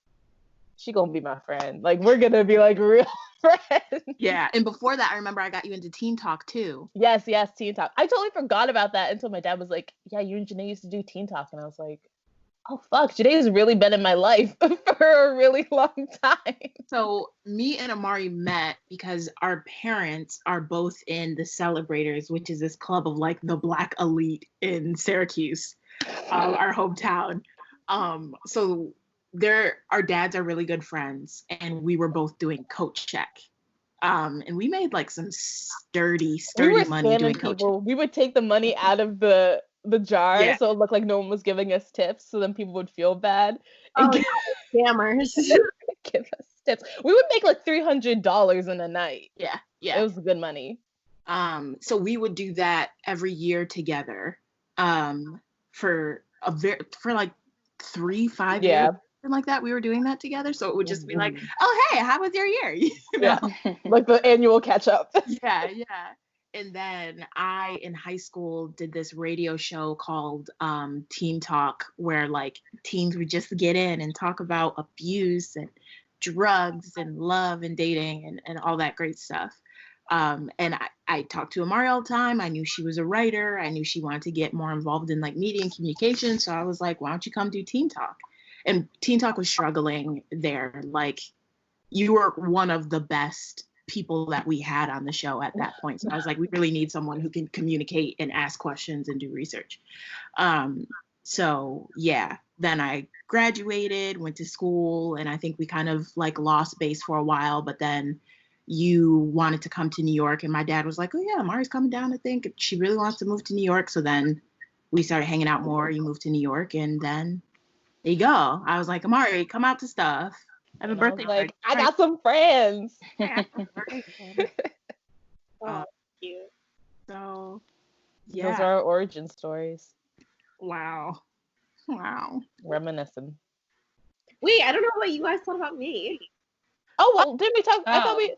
B: she gonna be my friend. Like we're gonna be like real friends.
D: Yeah. And before that, I remember I got you into Teen Talk too.
B: Yes, Teen Talk. I totally forgot about that until my dad was like, yeah, you and Janae used to do Teen Talk. And I was like, oh fuck, Janae's really been in my life for a really long time.
D: So me and Amari met because our parents are both in the Celebrators, which is this club of like the Black elite in Syracuse, our hometown. So our dads are really good friends, and we were both doing coat check. And we made like some sturdy money doing coat check.
B: We would take the money out of the jar, so it looked like no one was giving us tips, so then people would feel bad.
A: Scammers.
B: Give us tips. We would make like $300 in a night.
D: Yeah.
B: It was good money.
D: So we would do that every year together, for like 3-5 years. Like that, we were doing that together, so it would just be like, oh hey, how was your year? You know?
B: Like the annual catch up.
D: yeah And then I in high school did this radio show called Teen Talk, where like teens would just get in and talk about abuse and drugs and love and dating and all that great stuff. And I talked to Amari all the time. I knew she was a writer. I knew she wanted to get more involved in like media and communication, so I was like, why don't you come do Teen Talk? And Teen Talk was struggling there. Like, you were one of the best people that we had on the show at that point. So I was like, we really need someone who can communicate and ask questions and do research. So yeah, then I graduated, went to school, and I think we kind of like lost base for a while, but then you wanted to come to New York, and my dad was like, oh yeah, Mari's coming down, I think. She really wants to move to New York. So then we started hanging out more. You moved to New York, and then there you go. I was like, Amari, come out to stuff. I have a birthday party.
B: Like, I got some friends.
A: Oh, cute.
D: So, yeah.
B: Those are our origin stories.
D: Wow.
B: Reminiscing.
A: Wait, I don't know what you guys thought about me.
B: Oh, well, didn't we talk? I thought we.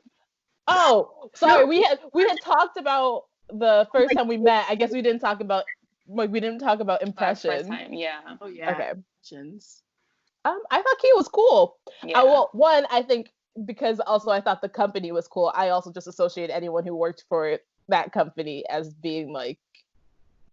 B: Oh, sorry. We had talked about the first time we met. I guess we didn't talk about impressions.
C: First time, yeah.
D: Oh yeah.
B: Okay.
D: Impressions.
B: I thought Kiyah was cool.
C: Yeah.
B: Well, one, I think because also I thought the company was cool. I also just associate anyone who worked for that company as being like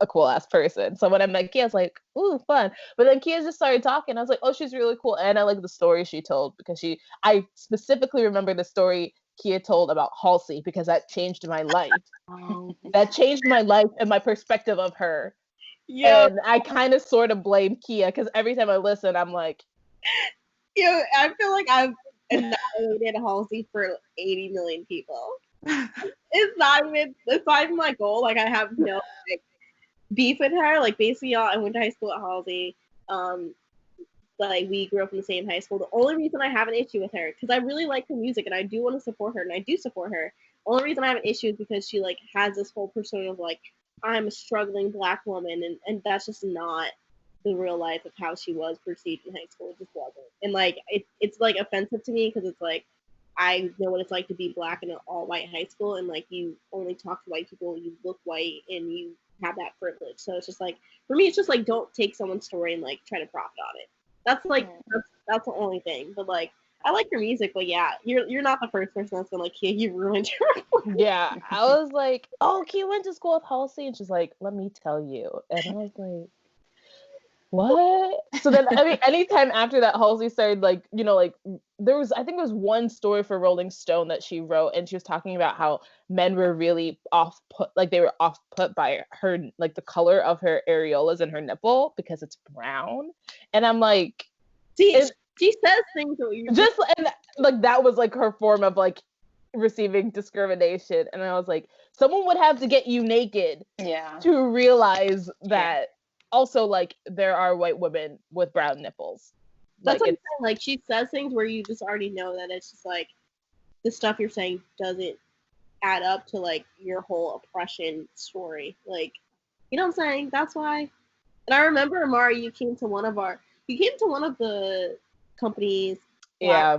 B: a cool ass person. So when I met Kiyah, I was like, ooh, fun. But then Kiyah just started talking. I was like, oh, she's really cool. And I like the story she told, because I specifically remember the story Kiyah told about Halsey, because that changed my life.
D: Oh.
B: That changed my life and my perspective of her.
A: Yeah.
B: And I kind of sort of blame Kiyah, because every time I listen, I'm like,
A: I feel like I've annihilated Halsey for 80 million people. It's not even my goal. Like, I have no like beef with her. Like, basically, y'all, I went to high school at Halsey. Like, we grew up in the same high school. The only reason I have an issue with her, because I really like her music and I do want to support her, and I do support her. The only reason I have an issue is because she like has this whole persona of like, I'm a struggling Black woman, and that's just not the real life of how she was perceived in high school. It just wasn't. And like it's like offensive to me, because it's like, I know what it's like to be Black in an all white high school, and like, you only talk to white people, you look white, and you have that privilege. So it's just like, for me, it's just like, don't take someone's story and like try to profit on it. That's like that's the only thing. But like, I like your music, but yeah, you're not the first person that's gonna like, Kiyah, you ruined your
B: yeah. I was like, oh, Kiyah went to school with Halsey, and she's like, let me tell you. And I was like, what? So then, I mean, anytime after that, Halsey started like, you know, like I think there was one story for Rolling Stone that she wrote, and she was talking about how men were really they were off put by her, like the color of her areolas and her nipple, because it's brown. And I'm like,
A: see, she says things that you
B: just, and like that was like her form of like receiving discrimination. And I was like, someone would have to get you naked
C: Yeah.
B: to realize that also, like, there are white women with brown nipples.
A: That's what I'm saying. Like, she says things where you just already know that it's just like the stuff you're saying doesn't add up to like your whole oppression story. Like, you know what I'm saying? That's why. And I remember, Amari, you came to one of the companies.
B: Yeah.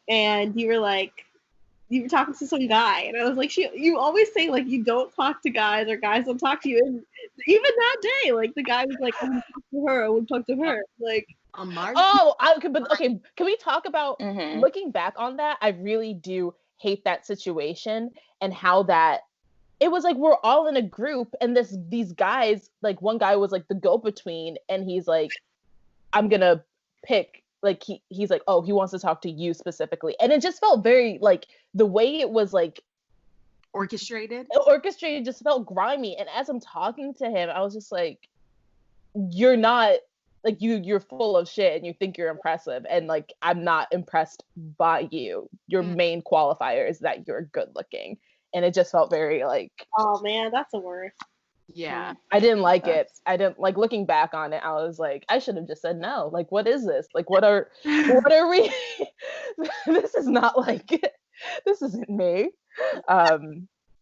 A: And you were talking to some guy, and I was like, you always say like you don't talk to guys or guys don't talk to you, and even that day, like the guy was like, I would talk to her, like.
B: But okay, can we talk about looking back on that? I really do hate that situation and how that it was like we're all in a group and these guys, like one guy was like the go-between, and he's like, I'm gonna pick, like he's like, oh, he wants to talk to you specifically, and it just felt very like the way it was like
D: orchestrated
B: just felt grimy. And as I'm talking to him, I was just like, you're not. Like, you're full of shit and you think you're impressive. And, like, I'm not impressed by you. Your main qualifier is that you're good looking. And it just felt very, like...
A: Oh, man, that's the worst.
D: Yeah.
B: I didn't like it. I didn't... Like, looking back on it, I was like, I should have just said no. Like, what is this? Like, what are we... This is not, like... This isn't me.
D: I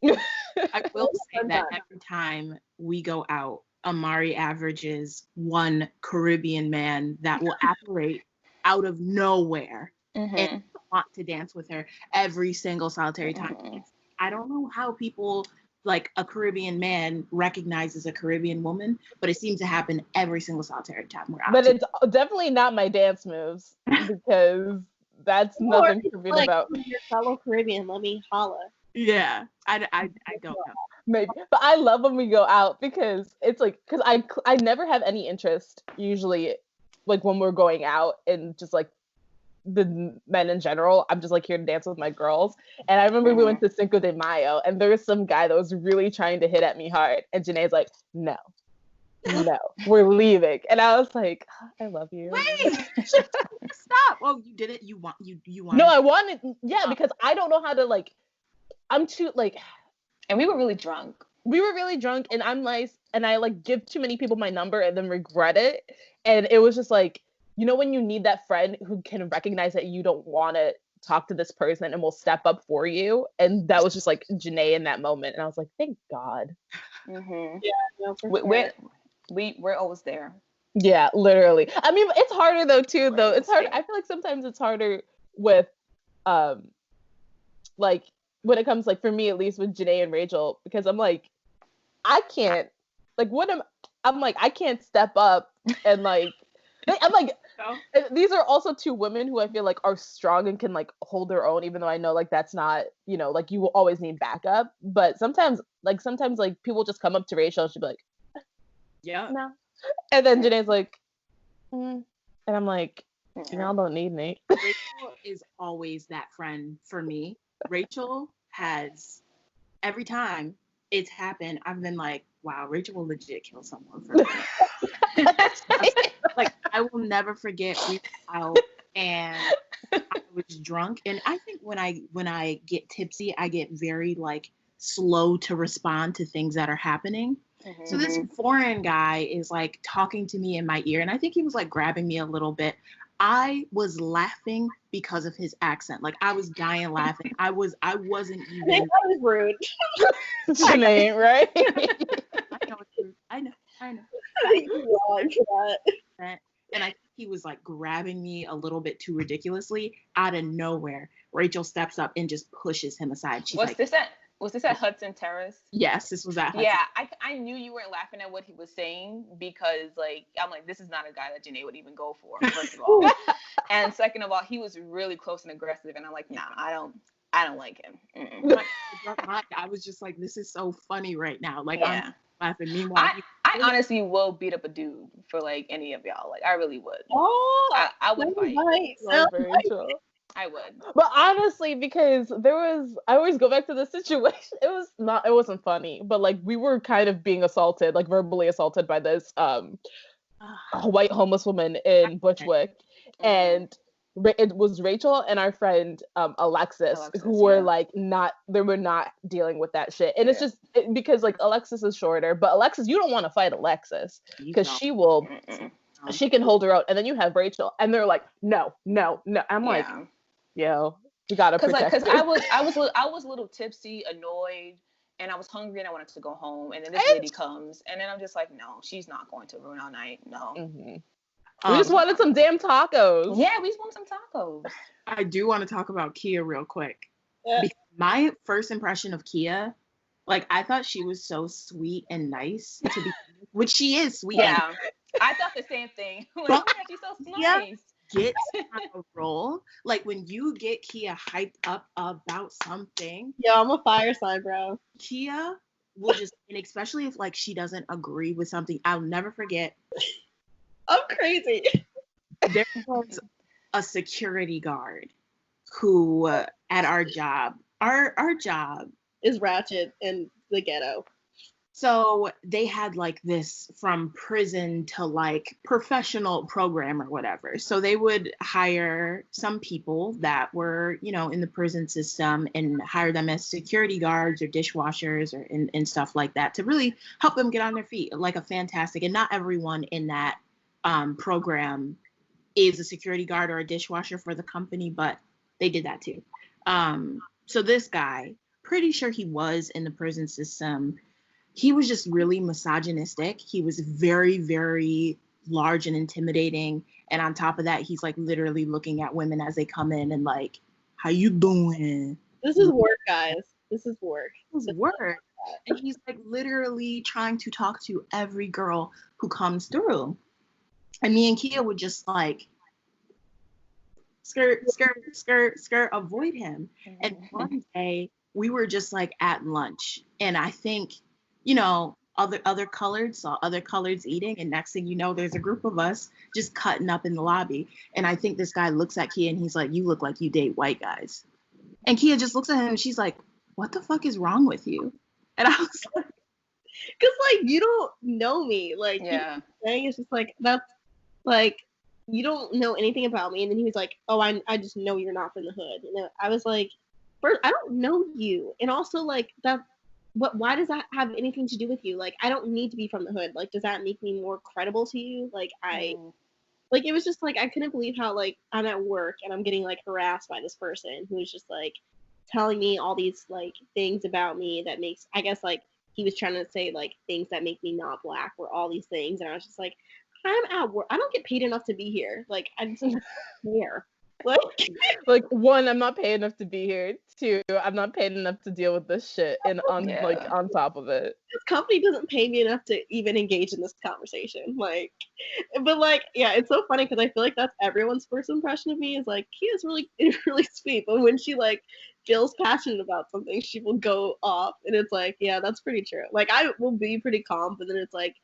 D: will say that every time we go out, Amari averages one Caribbean man that will apparate out of nowhere and want to dance with her every single solitary time. I don't know how people, like a Caribbean man, recognizes a Caribbean woman, but it seems to happen every single solitary time we're out.
B: But it's definitely not my dance moves, because that's nothing Caribbean
A: like,
B: about.
A: Your fellow Caribbean, let me holla.
D: Yeah, I don't know.
B: Maybe, but I love when we go out, because it's like, because I never have any interest usually, like when we're going out, and just like the men in general. I'm just like here to dance with my girls. And I remember we went to Cinco de Mayo, and there was some guy that was really trying to hit at me hard, and Janae's like, no, we're leaving. And I was like, I love you.
D: Wait, stop. Oh, you did it. You want.
B: No, I wanted. Yeah, because I don't know how to, like. I'm too like.
C: And we were really drunk.
B: And I'm nice, and I like give too many people my number and then regret it. And it was just like, you know, when you need that friend who can recognize that you don't want to talk to this person and will step up for you. And that was just like Janae in that moment. And I was like, thank God.
C: Mm-hmm.
A: Yeah, no, for sure.
C: We're always there.
B: Yeah, literally. I mean, it's harder though too. Though it's hard. I feel like sometimes it's harder with, like. When it comes, like, for me, at least with Janae and Rachel, because I'm like, I can't, like, I can't step up and, like, I'm like, these are also two women who I feel like are strong and can, like, hold their own, even though I know, like, that's not, you know, like, you will always need backup. But sometimes, like, people just come up to Rachel and she'll be like,
D: yeah,
B: no. And then Janae's like, and I'm like, y'all don't need me.
D: Rachel is always that friend for me. Rachel has, every time it's happened, I've been like, wow, Rachel will legit kill someone for me. Like, I will never forget, we were out and I was drunk. And I think when I get tipsy, I get very, like, slow to respond to things that are happening. Mm-hmm. So this foreign guy is, like, talking to me in my ear. And I think he was, like, grabbing me a little bit. I was laughing because of his accent. Like, I was dying laughing. I wasn't even.
A: I think that was rude.
B: Janae, right?
D: I know it's rude. I know. And I think he was, like, grabbing me a little bit too ridiculously. Out of nowhere, Rachel steps up and just pushes him aside. She's like,
C: Was this at Hudson Terrace?
D: Yes, this was at Hudson.
C: Yeah, I knew you weren't laughing at what he was saying, because, like, I'm like, this is not a guy that Janae would even go for, first of all. And second of all, he was really close and aggressive, and I'm like, nah, I don't like him.
D: I was just like, this is so funny right now. Like,
C: yeah.
D: I'm laughing. Meanwhile,
C: I honestly will beat up a dude for, like, any of y'all. Like, I really would.
A: Oh,
C: I would fight. I would.
B: But honestly, because I always go back to the situation. It wasn't funny, but, like, we were kind of being assaulted, like, verbally assaulted by this white homeless woman in Bushwick. And it was Rachel and our friend Alexis who were like they were not dealing with that shit. And it's just because like Alexis is shorter, but Alexis, you don't want to fight Alexis because she can hold her out. And then you have Rachel and they're like, no. I'm like, yo, we gotta protect
C: because I was a little tipsy, annoyed, and I was hungry and I wanted to go home. And then this lady comes and then I'm just like, no, she's not going to ruin our night. No.
B: Mm-hmm. We just wanted some damn tacos.
C: Yeah, we just wanted some tacos.
D: I do want to talk about Kiyah real quick. Yeah. My first impression of Kiyah, like, I thought she was so sweet and nice to be, which she is sweet.
C: Yeah, I thought the same thing. Like, she's so nice.
D: Get on a roll. Like, when you get Kiyah hyped up about something.
A: Yo, I'm a fire sign, bro.
D: Kiyah will just, and especially if, like, she doesn't agree with something, I'll never forget.
A: I'm crazy.
D: There was a security guard who at our job
A: is ratchet in the ghetto.
D: So they had like this from prison to like professional program or whatever. So they would hire some people that were, you know, in the prison system and hire them as security guards or dishwashers or and stuff like that to really help them get on their feet. Like a fantastic, and not everyone in that program is a security guard or a dishwasher for the company, but they did that too. So this guy, pretty sure he was in the prison system. He was just really misogynistic. He was very, very large and intimidating. And on top of that, he's like literally looking at women as they come in and like, how you doing?
A: This is work, guys. This is work.
D: This is work. And he's like literally trying to talk to every girl who comes through. And me and Kiyah would just like skirt, avoid him. And one day we were just like at lunch, and I think, you know, other coloreds saw other coloreds eating, and next thing you know, there's a group of us just cutting up in the lobby. And I think this guy looks at Kiyah and he's like, you look like you date white guys. And Kiyah just looks at him and she's like, what the fuck is wrong with you? And I was like,
A: because like you don't know me, like saying it's just like that's like you don't know anything about me. And then he was like, oh, I just know you're not from the hood. And I was like, first, I don't know you, and also like that. Why does that have anything to do with you? Like, I don't need to be from the hood. Like, does that make me more credible to you? Like, like, it was just like, I couldn't believe how, like, I'm at work and I'm getting, like, harassed by this person who's just, like, telling me all these, like, things about me that makes, I guess, like, he was trying to say, like, things that make me not black or all these things. And I was just like, I'm at work. I don't get paid enough to be here. Like, I just don't care.
B: Like one, I'm not paid enough to be here. Two, I'm not paid enough to deal with this shit. And on top of it,
A: this company doesn't pay me enough to even engage in this conversation. Like, but like, yeah, it's so funny because I feel like that's everyone's first impression of me is like, Kiyah's really sweet, but when she like feels passionate about something, she will go off, and it's like, yeah, that's pretty true. Like, I will be pretty calm, but then it's like,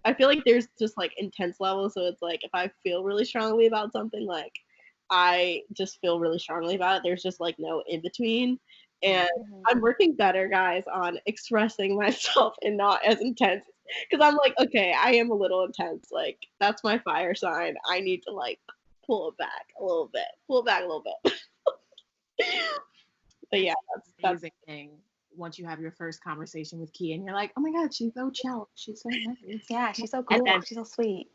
A: I feel like there's just like intense levels. So it's like if I feel really strongly about something, like, I just feel really strongly about it. There's just like no in between. And I'm working better, guys, on expressing myself and not as intense. Because I'm like, okay, I am a little intense. Like, that's my fire sign. I need to like pull it back a little bit. But yeah, that's
D: the thing. Once you have your first conversation with Kiyah and you're like, oh my God, she's so chill. She's so nice.
C: Yeah, she's so cool. She's so sweet.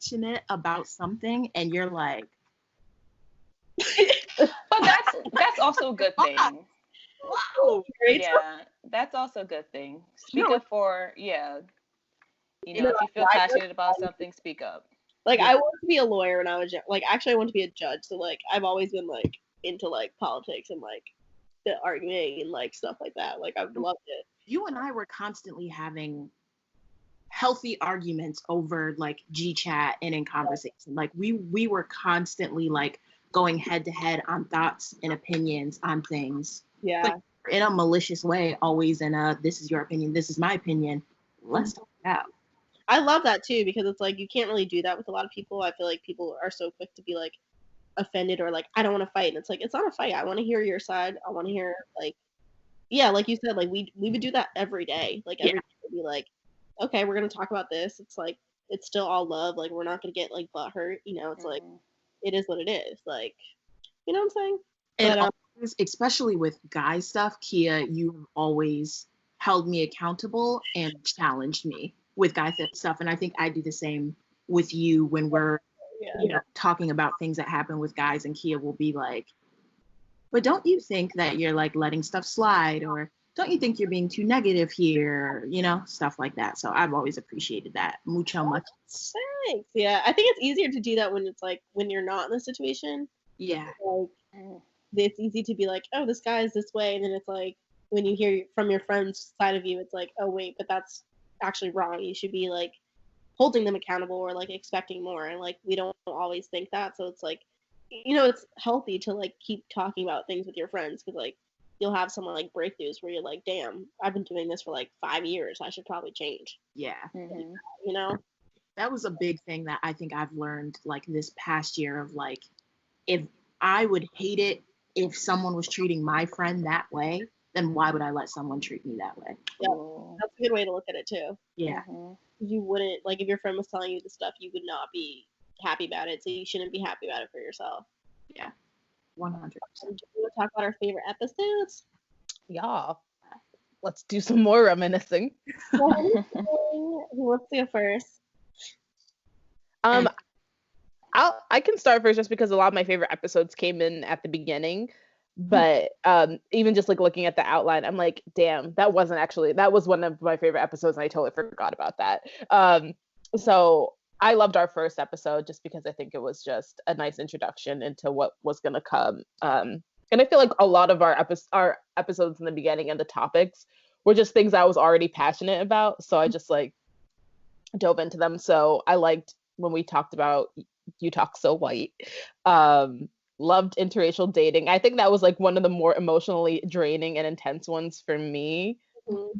D: Passionate about something and you're like,
C: but that's also a good thing.
A: Wow,
C: yeah, that's also a good thing. Speak up for you know, if you feel passionate about something, speak up.
A: Like, I wanted to be a lawyer when I was young. Like, actually I want to be a judge, so like I've always been like into like politics and like the arguing and like stuff like that. Like, I've loved it.
D: You and I were constantly having healthy arguments over like G-chat and in conversation. Like we were constantly like going head to head on thoughts and opinions on things.
A: Yeah.
D: Like, in a malicious way, always in a, this is your opinion, this is my opinion. Let's talk it out.
A: I love that too, because it's like you can't really do that with a lot of people. I feel like people are so quick to be like offended or like, I don't want to fight. And it's like, it's not a fight. I want to hear your side. I want to hear like, yeah, like you said, like we would do that every day. Like every day would be like, okay, we're going to talk about this. It's like, it's still all love. Like, we're not going to get like butt hurt. You know, it's like, it is what it is. Like, you know what I'm saying?
D: And always, especially with guy stuff, Kiyah, you always held me accountable and challenged me with guy stuff. And I think I do the same with you when we're talking about things that happen with guys, and Kiyah will be like, but don't you think that you're like letting stuff slide, or don't you think you're being too negative here, stuff like that. So I've always appreciated that. Mucho much.
A: Thanks. Yeah, I think it's easier to do that when it's like when you're not in the situation.
D: Yeah.
A: Like, it's easy to be like, oh, this guy is this way, and then it's like when you hear from your friend's side of you, it's like, oh wait, but that's actually wrong. You should be like holding them accountable or like expecting more, and like we don't always think that. So it's like, it's healthy to like keep talking about things with your friends, because like you'll have some like breakthroughs where you're like, damn, I've been doing this for like 5 years, I should probably change.
D: Yeah.
A: Mm-hmm.
D: That was a big thing that I think I've learned like this past year of like, if I would hate it if someone was treating my friend that way, then why would I let someone treat me that way?
A: Yeah, that's a good way to look at it too.
D: Yeah.
A: You wouldn't, like, if your friend was telling you the stuff, you would not be happy about it, so you shouldn't be happy about it for yourself.
D: Yeah. 100%.
A: Do you want to talk about our favorite episodes?
B: Yeah. Let's do some more reminiscing.
A: Who wants to go first?
B: I can start first just because a lot of my favorite episodes came in at the beginning. But even just like looking at the outline, I'm like, damn, that was one of my favorite episodes, and I totally forgot about that. So I loved our first episode just because I think it was just a nice introduction into what was going to come. And I feel like a lot of our episodes in the beginning and the topics were just things I was already passionate about. So I just like dove into them. So I liked when we talked about You Talk So White. Loved interracial dating. I think that was like one of the more emotionally draining and intense ones for me.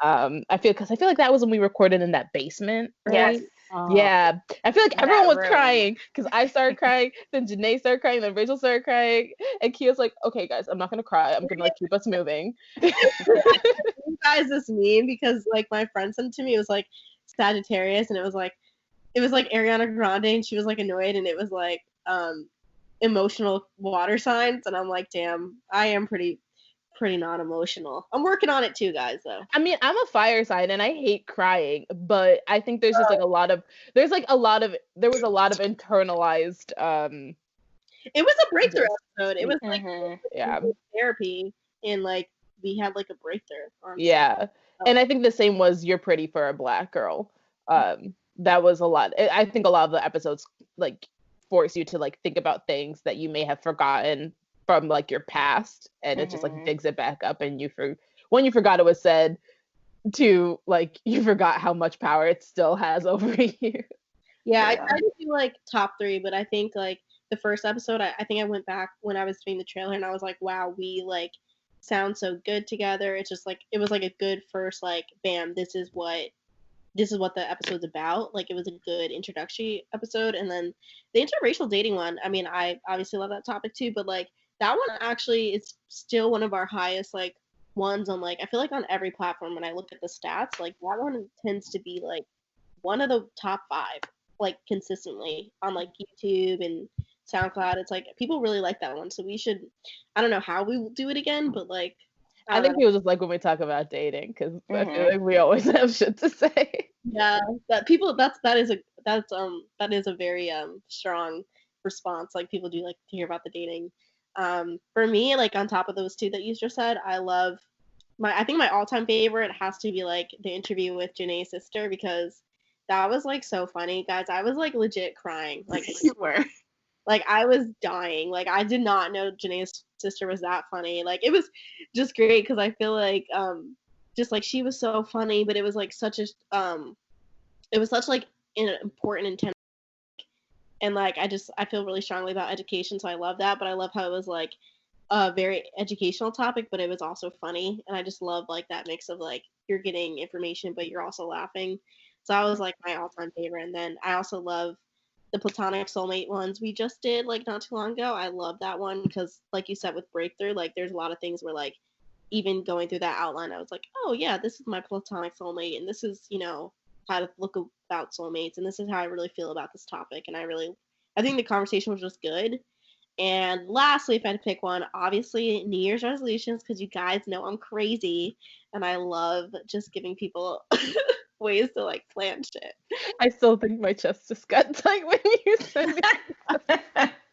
B: I feel like that was when we recorded in that basement, right?
C: Yes.
B: Yeah. I feel like everyone was crying because I started crying, then Janae started crying, then Rachel started crying, and Kiyah's like, okay guys, I'm not gonna cry, I'm gonna like keep us moving.
A: You guys, this meme, because like my friend sent it to me, it was like Sagittarius, and it was like Ariana Grande, and she was like annoyed, and it was like emotional water signs, and I'm like, damn, I am pretty not emotional. I'm working on it too, guys, though.
B: I mean, I'm a fire sign and I hate crying, but I think there's just like there was a lot of internalized
A: it was a breakthrough episode. It was like therapy, and like we had like a breakthrough.
B: And I think the same was You're Pretty for a Black Girl. That was a lot. I think a lot of the episodes like force you to like think about things that you may have forgotten from like your past, and it just like digs it back up, and when you forgot it was said to like you forgot how much power it still has over you.
A: I tried to do like top 3, but I think like the first episode, I think I went back when I was doing the trailer, and I was like, wow, we like sound so good together. It's just like it was like a good first like bam, this is what the episode's about. Like, it was a good introductory episode. And then the interracial dating one, I mean, I obviously love that topic too, but like that one actually is still one of our highest like ones on like, I feel like on every platform when I look at the stats, like that one tends to be like one of the top 5 like consistently on like YouTube and SoundCloud. It's like people really like that one, so we should, I don't know how we will do it again, but like
B: I think people just like when we talk about dating, because I feel like we always have shit to say.
A: Yeah, that is a very strong response. Like, people do like to hear about the dating. For me, like on top of those 2 that you just said, I think my all-time favorite has to be like the interview with Janae's sister, because that was like so funny, guys. I was like legit crying. Like,
D: you were.
A: Like, I was dying. Like, I did not know Janae's sister was that funny. Like, it was just great because I feel like just like she was so funny, but it was like such an important intense, and like I feel really strongly about education, so I love that. But I love how it was like a very educational topic, but it was also funny, and I just love like that mix of like you're getting information, but you're also laughing. So that was like my all-time favorite. And then I also love the platonic soulmate ones we just did like not too long ago. I love that one because, like you said, with Breakthrough, like there's a lot of things where like even going through that outline, I was like, oh yeah, this is my platonic soulmate, and this is, how to look about soulmates, and this is how I really feel about this topic. And I think the conversation was just good. And lastly, if I had to pick one, obviously New Year's resolutions, because you guys know I'm crazy and I love just giving people ways to like plan shit.
B: I still think my chest just got tight when you said it.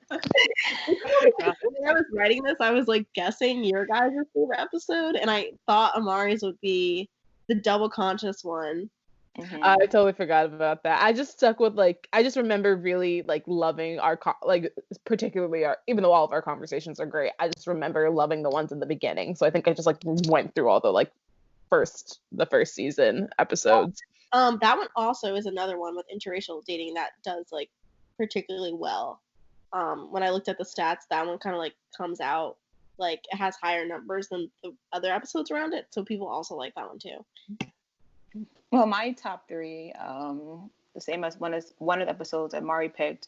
A: When I was writing this, I was like guessing your guys' favorite episode, and I thought Amari's would be the double conscious one.
B: Mm-hmm. I totally forgot about that. I just stuck with I just remember really like loving our particularly our, even though all of our conversations are great, I just remember loving the ones in the beginning. So I think I just like went through all the the first season episodes.
A: That one also is another one with interracial dating that does like particularly well. When I looked at the stats, that one kind of like comes out like it has higher numbers than the other episodes around it, so people also like that one too.
C: Well, my top three, the same as one of the episodes that Mari picked,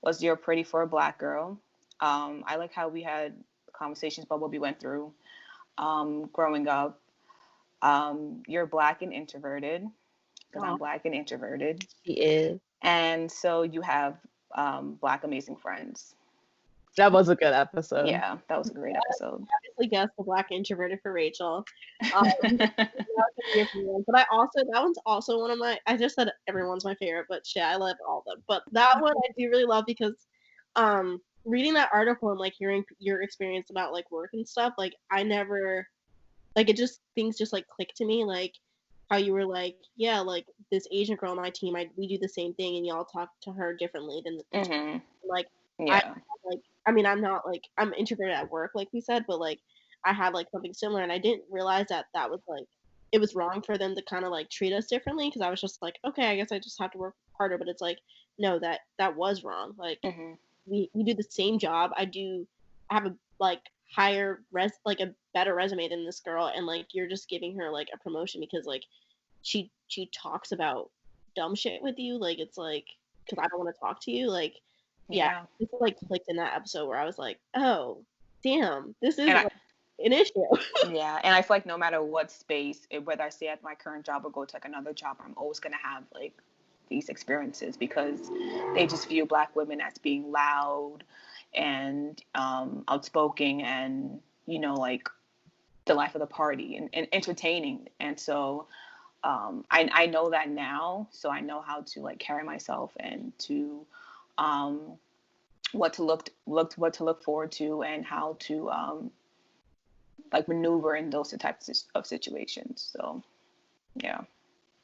C: was You're Pretty for a Black Girl. I like how we had conversations about what we went through growing up. You're Black and Introverted, because I'm Black and introverted.
B: She is.
C: And so you have Black Amazing Friends.
B: That was a good episode.
C: Yeah, that was a great episode.
A: I obviously guessed the Black Introverted for Rachel. But that one's also one of my, I just said everyone's my favorite, but shit, I love all of them. But that one I do really love because reading that article and like hearing your experience about like work and stuff, like I never, like it just, things just like clicked to me, like how you were like, yeah, like this Asian girl on my team, we do the same thing and y'all talk to her differently than the like, yeah. I'm not like, I'm introverted at work, like we said, but like I had like something similar and I didn't realize that was like, it was wrong for them to kind of like treat us differently, because I was just like, okay, I guess I just have to work harder, but it's like, no, that was wrong. Like we do the same job. I have a like higher like a better resume than this girl, and like you're just giving her like a promotion because like she talks about dumb shit with you, like it's like, because I don't want to talk to you, like yeah, it's like clicked in that episode where I was like, oh damn, this is like an issue.
C: Yeah, and I feel like no matter what space, whether I stay at my current job or go to like another job, I'm always gonna have like these experiences because they just view Black women as being loud and outspoken and, you know, like the life of the party and entertaining. And so I know that now, so I know how to like carry myself and to what to look forward to and how to like maneuver in those types of situations. So yeah,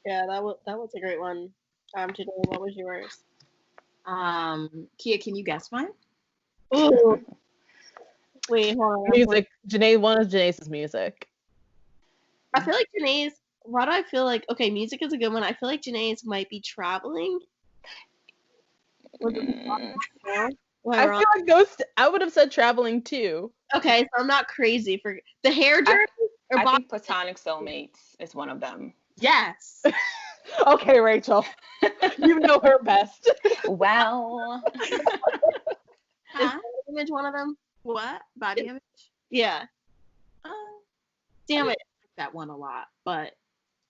A: that was a great one. Today, what was yours?
D: Kiyah, can you guess mine?
A: Ooh. Wait, hold on.
B: Music. Janae, one of Janae's music.
A: I feel like Janae's, why do I feel like, okay, music is a good one. I feel like Janae's might be traveling.
B: I feel like those, I would have said traveling too.
A: Okay, so I'm not crazy for the hair journey.
C: I think Platonic Soulmates is one of them.
A: Yes.
B: Okay, Rachel. You know her best.
C: Well.
A: Is Body Image one of them?
D: What? Body Image?
A: Yeah. Damn it.
D: I like that one a lot, but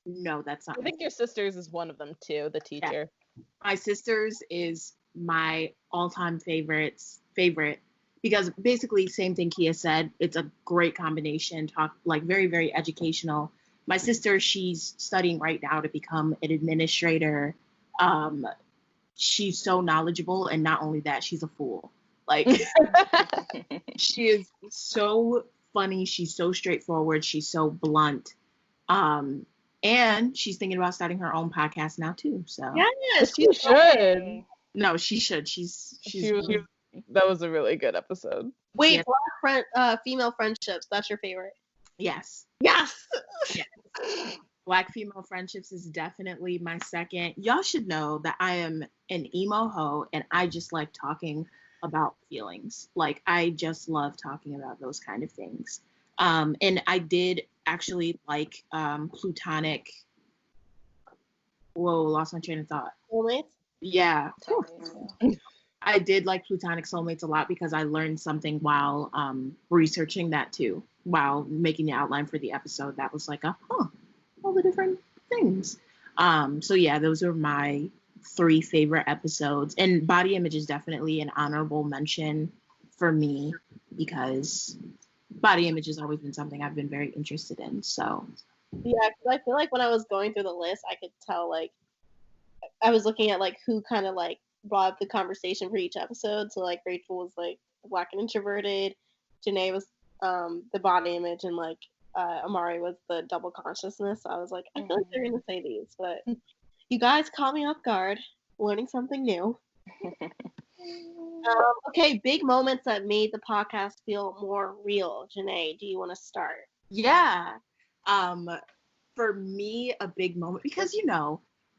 D: no, that's not.
B: I think Your Sisters is one of them too, the teacher.
D: Yeah. My Sisters is my all-time favorite, because basically same thing Kiyah said. It's a great combination, like very, very educational. My sister, she's studying right now to become an administrator. She's so knowledgeable, and not only that, she's a fool. Like, she is so funny. She's so straightforward. She's so blunt. And she's thinking about starting her own podcast now too. So
A: yes,
B: she should.
D: No, she should.
B: That was a really good episode.
A: Wait, Black female friendships. That's your favorite?
D: Yes.
A: Yes.
D: Yes. Black female friendships is definitely my second. Y'all should know that I am an emo hoe and I just like talking about feelings. Like I just love talking about those kind of things. And I did actually like Plutonic. Whoa, lost my train of thought.
A: Soulmates?
D: Yeah. I did like Plutonic Soulmates a lot because I learned something while researching that too, while making the outline for the episode. That was like, all the different things. So yeah, those are my 3 favorite episodes. And Body Image is definitely an honorable mention for me, because body image has always been something I've been very interested in. So
A: yeah, because I feel like when I was going through the list, I could tell like I was looking at like who kind of like brought up the conversation for each episode. So like Rachel was like Black and introverted, Janae was the body image, and like Amari was the double consciousness. So I was like, I feel like they're gonna say these, but you guys caught me off guard, learning something new. Okay, big moments that made the podcast feel more real. Janae, do you want to start?
D: Yeah. For me, a big moment, because,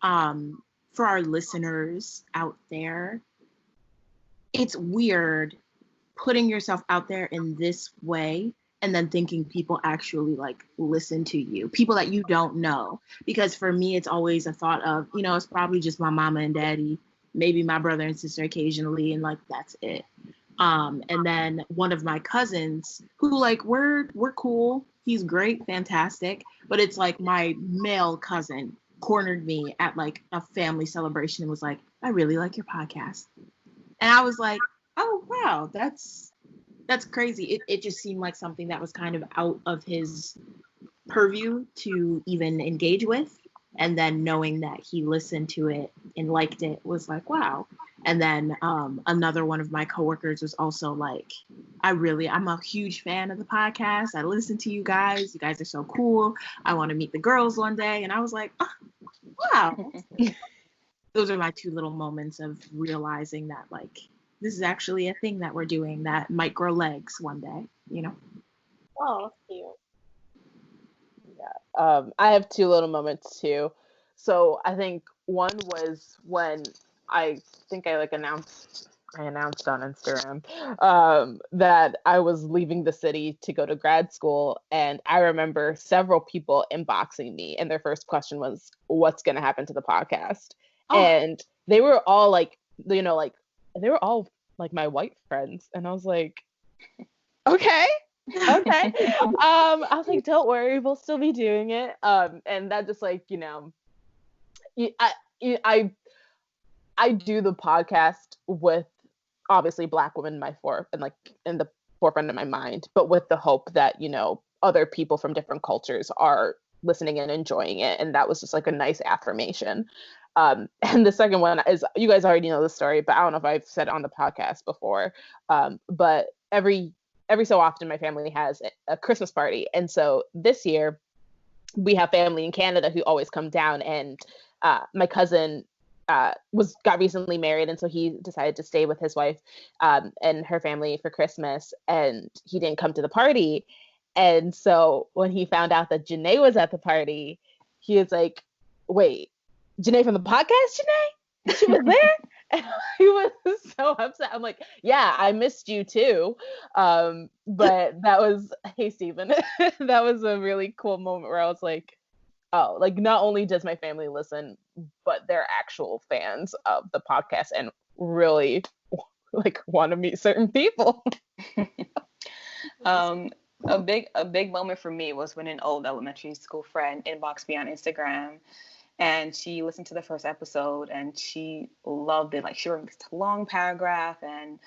D: for our listeners out there, it's weird putting yourself out there in this way and then thinking people actually like listen to you, people that you don't know. Because for me, it's always a thought of, it's probably just my mama and daddy, maybe my brother and sister occasionally, and like that's it. And then one of my cousins who like we're cool, he's great, fantastic, but it's like my male cousin cornered me at like a family celebration and was like, I really like your podcast. And I was like, oh wow, that's crazy. It just seemed like something that was kind of out of his purview to even engage with. And then knowing that he listened to it and liked it was like, wow. And then another one of my coworkers was also like, I'm a huge fan of the podcast. I listen to you guys. You guys are so cool. I want to meet the girls one day. And I was like, oh, wow. Those are my two little moments of realizing that like, this is actually a thing that we're doing that might grow legs one day,
A: Oh, that's cute.
B: Yeah. I have two little moments too. So I think one was when I think I announced on Instagram that I was leaving the city to go to grad school, and I remember several people inboxing me, and their first question was, "What's going to happen to the podcast?" Oh. And they were all like, they were all like my white friends, and I was like, okay. I was like, don't worry, we'll still be doing it. And that just like, I do the podcast with obviously Black women in the forefront of my mind, but with the hope that, other people from different cultures are listening and enjoying it. And that was just like a nice affirmation. And the second one is, you guys already know the story, but I don't know if I've said it on the podcast before. But every so often my family has a Christmas party. And so this year we have family in Canada who always come down, and my cousin got recently married, and so he decided to stay with his wife and her family for Christmas, and he didn't come to the party. And so when he found out that Janae was at the party, he was like, wait, Janae from the podcast, Janae? She was there? And he was so upset. I'm like, yeah, I missed you too. But that was, hey, Steven, that was a really cool moment where I was like, oh, like not only does my family listen, but they're actual fans of the podcast and really like want to meet certain people.
C: A big moment for me was when an old elementary school friend inboxed me on Instagram, and she listened to the first episode and she loved it. Like she wrote this long paragraph, and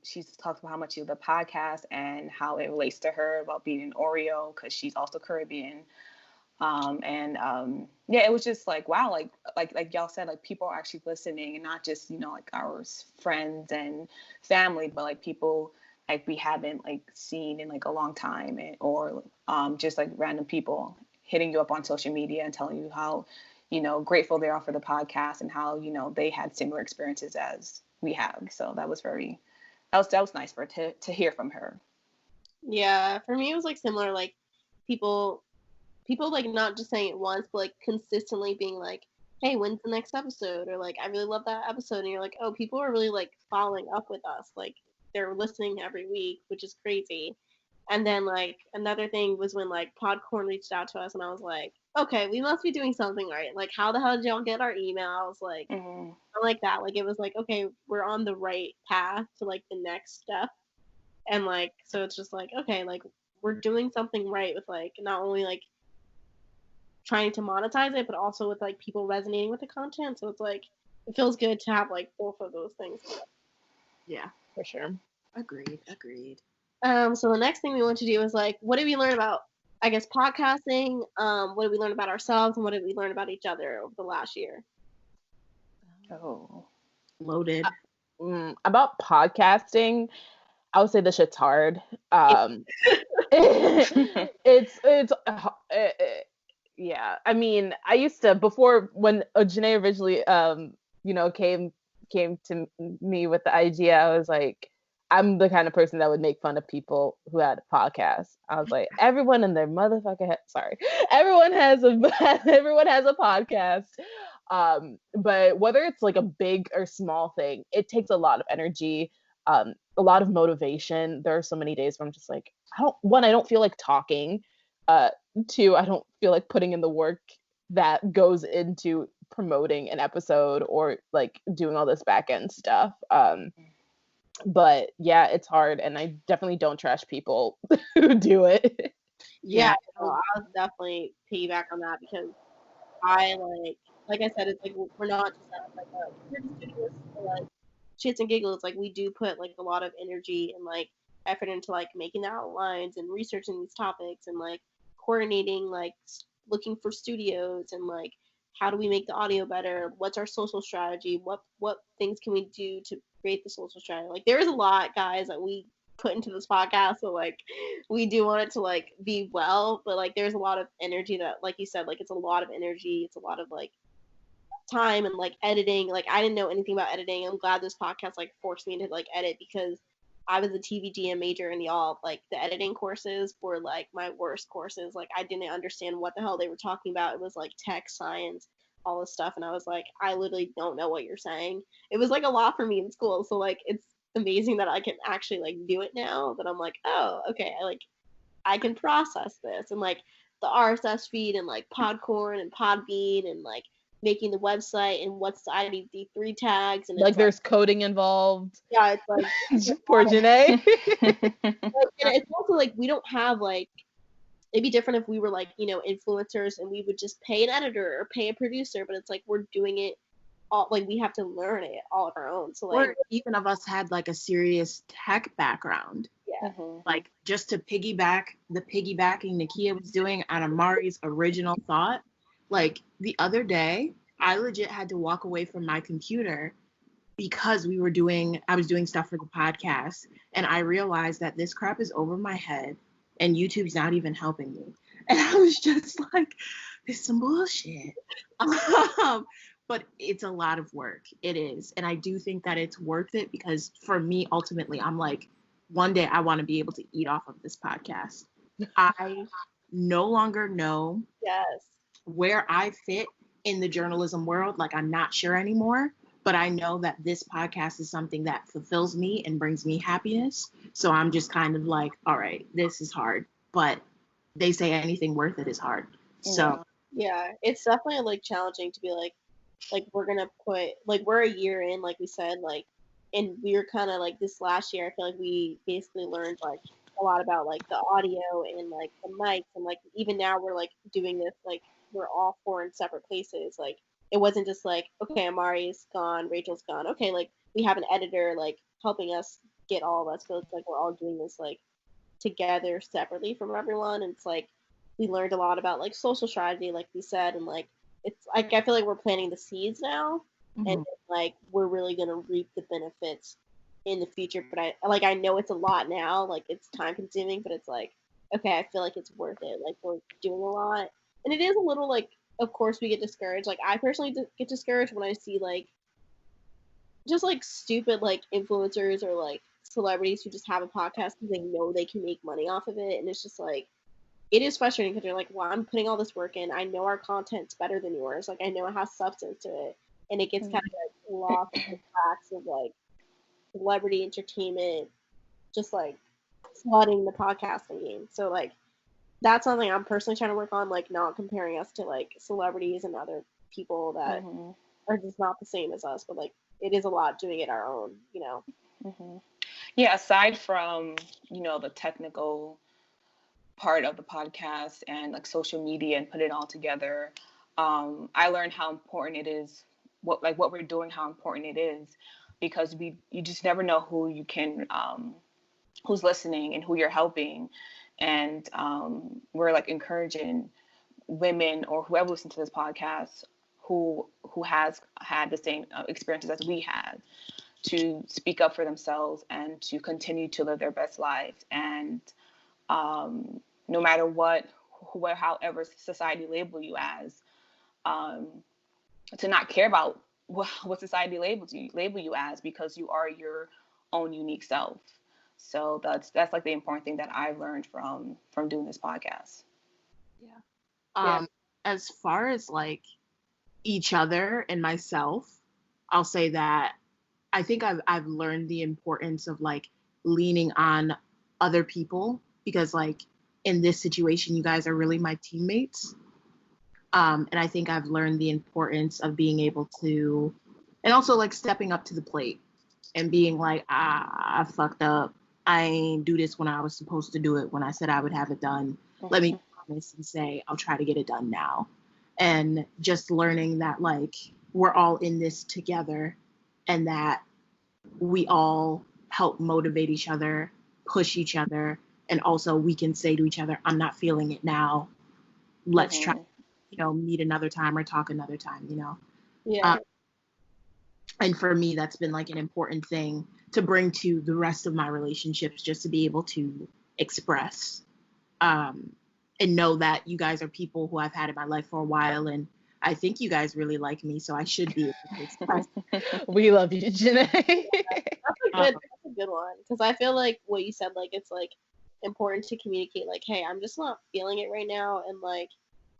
C: she talked about how much she loved the podcast and how it relates to her about being an Oreo because she's also Caribbean. Yeah, it was just like, wow, like y'all said, like people are actually listening, and not just, like our friends and family, but like people like we haven't like seen in like a long time, or just like random people hitting you up on social media and telling you how, grateful they are for the podcast and how, they had similar experiences as we have. So that was nice for her to hear from her.
A: Yeah, for me it was like similar, like people like not just saying it once, but like consistently being like, hey, when's the next episode? Or like, I really love that episode. And you're like, oh, people are really like following up with us. Like they're listening every week, which is crazy. And then like another thing was when like Podcorn reached out to us, and I was like, okay, we must be doing something right. Like how the hell did y'all get our emails? Like, like that. Like it was like, okay, we're on the right path to like the next step. And like, so it's just like, okay, like we're doing something right with like not only like trying to monetize it, but also with like people resonating with the content. So it's like it feels good to have like both of those things.
B: Yeah, for sure.
D: Agreed.
A: So the next thing we want to do is like, what did we learn about, I guess, podcasting? What did we learn about ourselves, and what did we learn about each other over the last year?
C: Oh,
D: Loaded.
B: About podcasting, I would say this shit's hard. It's yeah. I mean, I used to, before, when Janae originally came to me with the idea, I was like, I'm the kind of person that would make fun of people who had a podcast. I was like, everyone in their motherfucker everyone has a podcast. But whether it's like a big or small thing, it takes a lot of energy, a lot of motivation. There are so many days where I'm just like, I don't feel like talking. Two, I don't feel like putting in the work that goes into promoting an episode or like doing all this back end stuff. But yeah, it's hard, and I definitely don't trash people who do it.
A: Yeah, I'll definitely piggyback on that, because I like I said, it's like we're not just like we're just doing this for like shits and giggles. Like, we do put like a lot of energy and like effort into like making the outlines and researching these topics and like coordinating, like looking for studios and like how do we make the audio better? What's our social strategy? What things can we do to create the social strategy? Like, there is a lot, guys, that we put into this podcast. So like, we do want it to like be well, but like there's a lot of energy that, like you said, like it's a lot of energy. It's a lot of like time and like editing. Like, I didn't know anything about editing. I'm glad this podcast like forced me to like edit, because I was a TVGM major, and y'all, like, the editing courses were like my worst courses. Like, I didn't understand what the hell they were talking about. It was like tech, science, all this stuff, and I was like, I literally don't know what you're saying. It was like a lot for me in school. So like, it's amazing that I can actually like do it now. That I'm like, oh, okay, I can process this, and like the RSS feed and like Podcorn and Podbean and like making the website and what's the IDD3 tags, and
B: like there's coding involved.
A: Yeah, it's like
B: poor Janae.
A: And it's also like we don't have like, it'd be different if we were like, influencers, and we would just pay an editor or pay a producer, but it's like we're doing it all, like we have to learn it all of our own. So like,
D: or even of us had like a serious tech background.
A: Yeah.
D: Like, just to piggybacking that Kiyah was doing on Amari's original thought. Like, the other day, I legit had to walk away from my computer because I was doing stuff for the podcast, and I realized that this crap is over my head and YouTube's not even helping me. And I was just like, this is some bullshit. But it's a lot of work. It is. And I do think that it's worth it, because for me, ultimately, I'm like, one day I want to be able to eat off of this podcast. I no longer know where I fit in the journalism world. Like, I'm not sure anymore, but I know that this podcast is something that fulfills me and brings me happiness. So I'm just kind of like, all right, this is hard, but they say anything worth it is hard. So
A: yeah, it's definitely like challenging to be like we're gonna put, like, we're a year in, like we said, like, and we were kind of like, this last year, I feel like we basically learned like a lot about like the audio and like the mics, and like even now we're like doing this, like we're all four in separate places. Like, it wasn't just like, okay, Amari's gone, Rachel's gone, okay, like we have an editor like helping us get all of us. So it's like we're all doing this like together separately from everyone. And it's like we learned a lot about like social strategy, like we said, and like it's like I feel like we're planting the seeds now, and like we're really gonna reap the benefits in the future. But I know it's a lot now, like it's time consuming, but it's like, okay, I feel like it's worth it. Like, we're doing a lot, and it is a little like, of course we get discouraged. Like, I personally get discouraged when I see like just like stupid like influencers or like celebrities who just have a podcast because they know they can make money off of it, and it's just like, it is frustrating because you're like, well, I'm putting all this work in. I know our content's better than yours. Like, I know it has substance to it. And it gets kind of like lost in the cracks of like celebrity entertainment, just like flooding the podcasting game. So like, that's something I'm personally trying to work on, like not comparing us to like celebrities and other people that are just not the same as us. But like, it is a lot doing it our own,
C: Yeah, aside from, the technical part of the podcast and like social media and put it all together, I learned how important it is, what we're doing, how important it is, because you just never know who you can, who's listening and who you're helping. And we're like encouraging women or whoever listens to this podcast who has had the same experiences as we had, to speak up for themselves and to continue to live their best lives. And no matter however society label you as, to not care about what society label you as, because you are your own unique self. So that's like the important thing that I've learned from doing this podcast.
D: Yeah. As far as like each other and myself, I'll say that I think I've learned the importance of like leaning on other people, because like in this situation, you guys are really my teammates. And I think I've learned the importance of being able to, and also like stepping up to the plate and being like, I fucked up. I ain't do this when I was supposed to do it, when I said I would have it done. Mm-hmm. Let me promise and say, I'll try to get it done now. And just learning that like, we're all in this together, and that we all help motivate each other, push each other. And also we can say to each other, I'm not feeling it now. Let's try, meet another time or talk another time,
A: Yeah.
D: And for me, that's been like an important thing to bring to the rest of my relationships, just to be able to express, and know that you guys are people who I've had in my life for a while, and I think you guys really like me, so I should be able to express.
B: We love you, Janae.
A: That's a good one, because I feel like what you said, like it's like important to communicate, like, hey, I'm just not feeling it right now, and like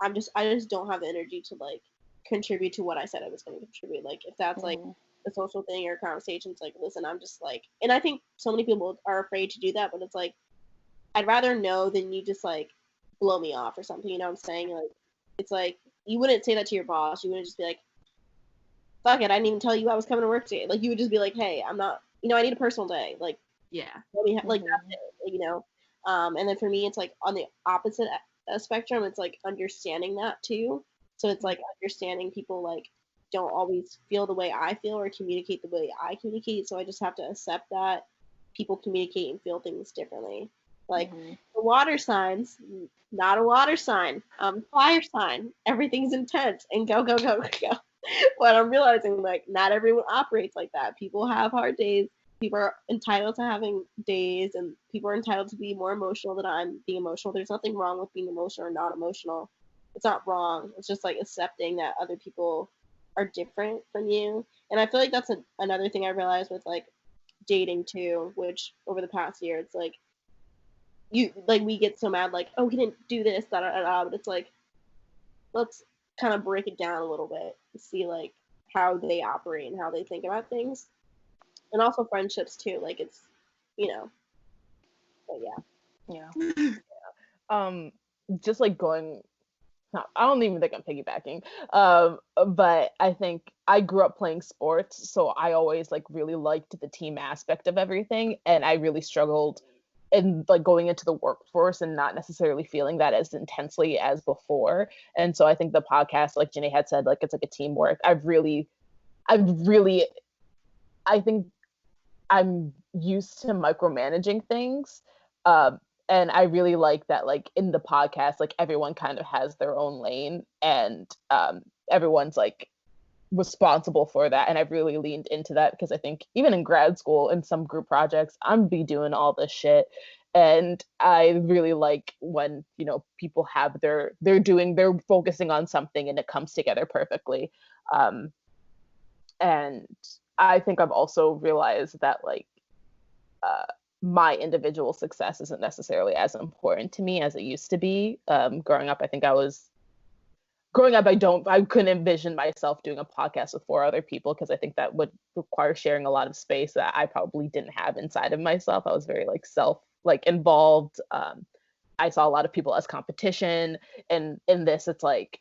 A: I just don't have the energy to like contribute to what I said I was going to contribute. Like if that's like a social thing or a conversation, it's like, listen, I'm just like, and I think so many people are afraid to do that, but it's like, I'd rather know than you just like blow me off or something, you know what I'm saying? Like, it's like, you wouldn't say that to your boss. You wouldn't just be like, fuck it, I didn't even tell you I was coming to work today. Like, you would just be like, hey, I'm not, I need a personal day. Like,
D: yeah,
A: like that's it, and then for me, it's like on the opposite spectrum, it's like understanding that too. So it's like understanding people like don't always feel the way I feel or communicate the way I communicate. So I just have to accept that people communicate and feel things differently. Like the water signs, not a water sign, fire sign. Everything's intense and go, go, go, go. But I'm realizing like not everyone operates like that. People have hard days. People are entitled to having days, and people are entitled to be more emotional than I'm being emotional. There's nothing wrong with being emotional or not emotional. It's not wrong. It's just like accepting that other people are different from you. And I feel like that's another thing I realized with like dating too, which over the past year, it's like we get so mad, like, oh, he didn't do this, da da da da. But it's like, let's kind of break it down a little bit and see like how they operate and how they think about things. And also friendships too. Like it's, but
B: yeah. Just like going, no, I don't even think I'm piggybacking. But I think I grew up playing sports, so I always like really liked the team aspect of everything, and I really struggled in like going into the workforce and not necessarily feeling that as intensely as before. And so I think the podcast, like Janae had said, like it's like a teamwork. I think I'm used to micromanaging things. And I really like that, like in the podcast, like everyone kind of has their own lane, and everyone's like responsible for that. And I've really leaned into that, because I think even in grad school, in some group projects, I'm be doing all this shit. And I really like when, people have they're focusing on something and it comes together perfectly. And I think I've also realized that like my individual success isn't necessarily as important to me as it used to be. Growing up, I couldn't envision myself doing a podcast with 4 other people, because I think that would require sharing a lot of space that I probably didn't have inside of myself. I was very involved. I saw a lot of people as competition, and in this, it's like,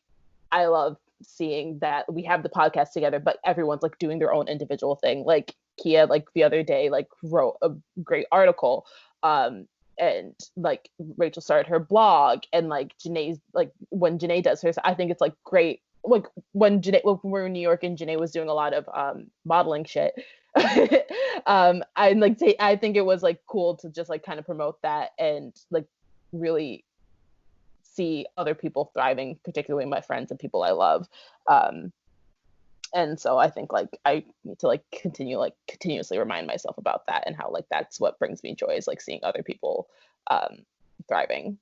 B: I love seeing that we have the podcast together, but everyone's like doing their own individual thing. Like Kiyah, like the other day, like wrote a great article, and like Rachel started her blog, and like Janae's, like when Janae does hers, I think it's like great. Like when we were in New York and Janae was doing a lot of modeling shit, I think it was like cool to just like kind of promote that and like really see other people thriving, particularly my friends and people I love. And so I think like I need to like continuously remind myself about that and how like that's what brings me joy, is like seeing other people thriving.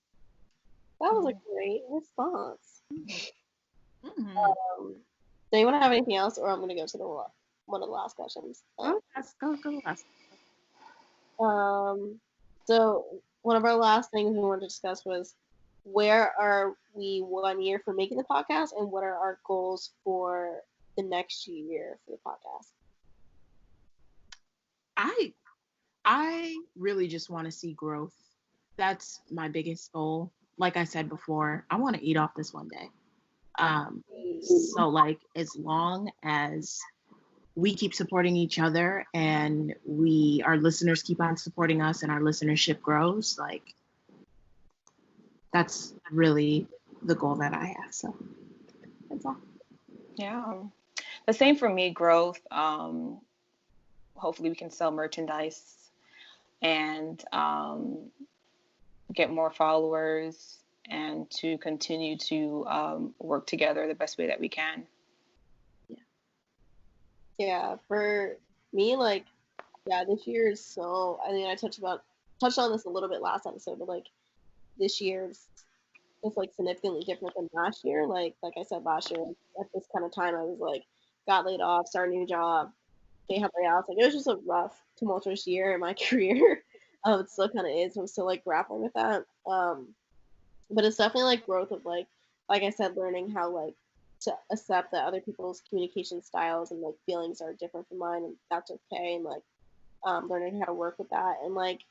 A: That was a great response.
C: Mm-hmm.
A: Does anyone have anything else, or I'm gonna go to one of the last questions?
D: Go last.
A: So one of our last things we wanted to discuss was, where are we 1 year from making the podcast, and what are our goals for the next year for the podcast?
D: I really just want to see growth. That's my biggest goal. Like I said before, I want to eat off this one day. So like as long as we keep supporting each other and our listeners keep on supporting us and our listenership grows, like that's really the goal that I have. So that's all.
C: Yeah. The same for me, growth. Hopefully we can sell merchandise and get more followers and to continue to work together the best way that we can.
A: Yeah, for me, like, yeah, this year is so, I mean, I touched on this a little bit last episode, but like this year's it's like significantly different than last year. Like I said, last year at this kind of time, I was like, got laid off, started a new job, they have layoffs. Like, it was just a rough, tumultuous year in my career. It still kind of is. I'm still like grappling with that. But it's definitely like growth of like I said, learning how like to accept that other people's communication styles and like feelings are different from mine, and that's okay. And like learning how to work with that, and like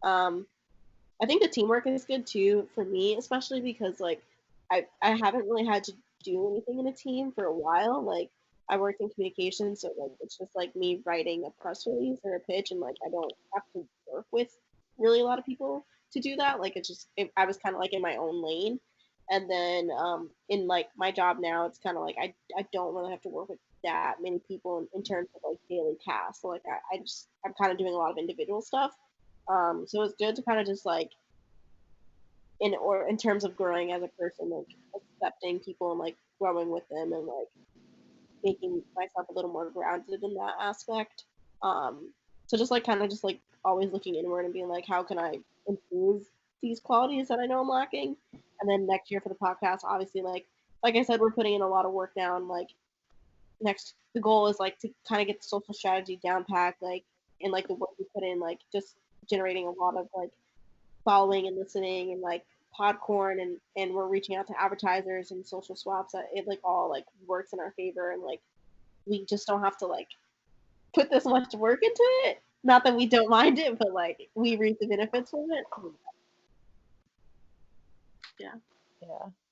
A: I think the teamwork is good too for me, especially because like I haven't really had to do anything in a team for a while. Like, I worked in communications, so like it's just like me writing a press release or a pitch, and like I don't have to work with really a lot of people to do that. Like, I was kind of like in my own lane. And then in like my job now, it's kind of like I don't really have to work with that many people in terms of like daily tasks. So like I'm kind of doing a lot of individual stuff. So it's good to kind of just like in terms of growing as a person, like accepting people and like growing with them and like making myself a little more grounded in that aspect. So just like kind of just like always looking inward and being like, how can I improve these qualities that I know I'm lacking? And then next year for the podcast, obviously, like I said, we're putting in a lot of work now. And like the goal is like to kind of get the social strategy down packed, like, and like the work we put in, like just generating a lot of like following and listening and like podcorn, and we're reaching out to advertisers and social swaps, that it like all like works in our favor, and like we just don't have to like put this much work into it. Not that we don't mind it, but like we reap the benefits from it.
B: Yeah.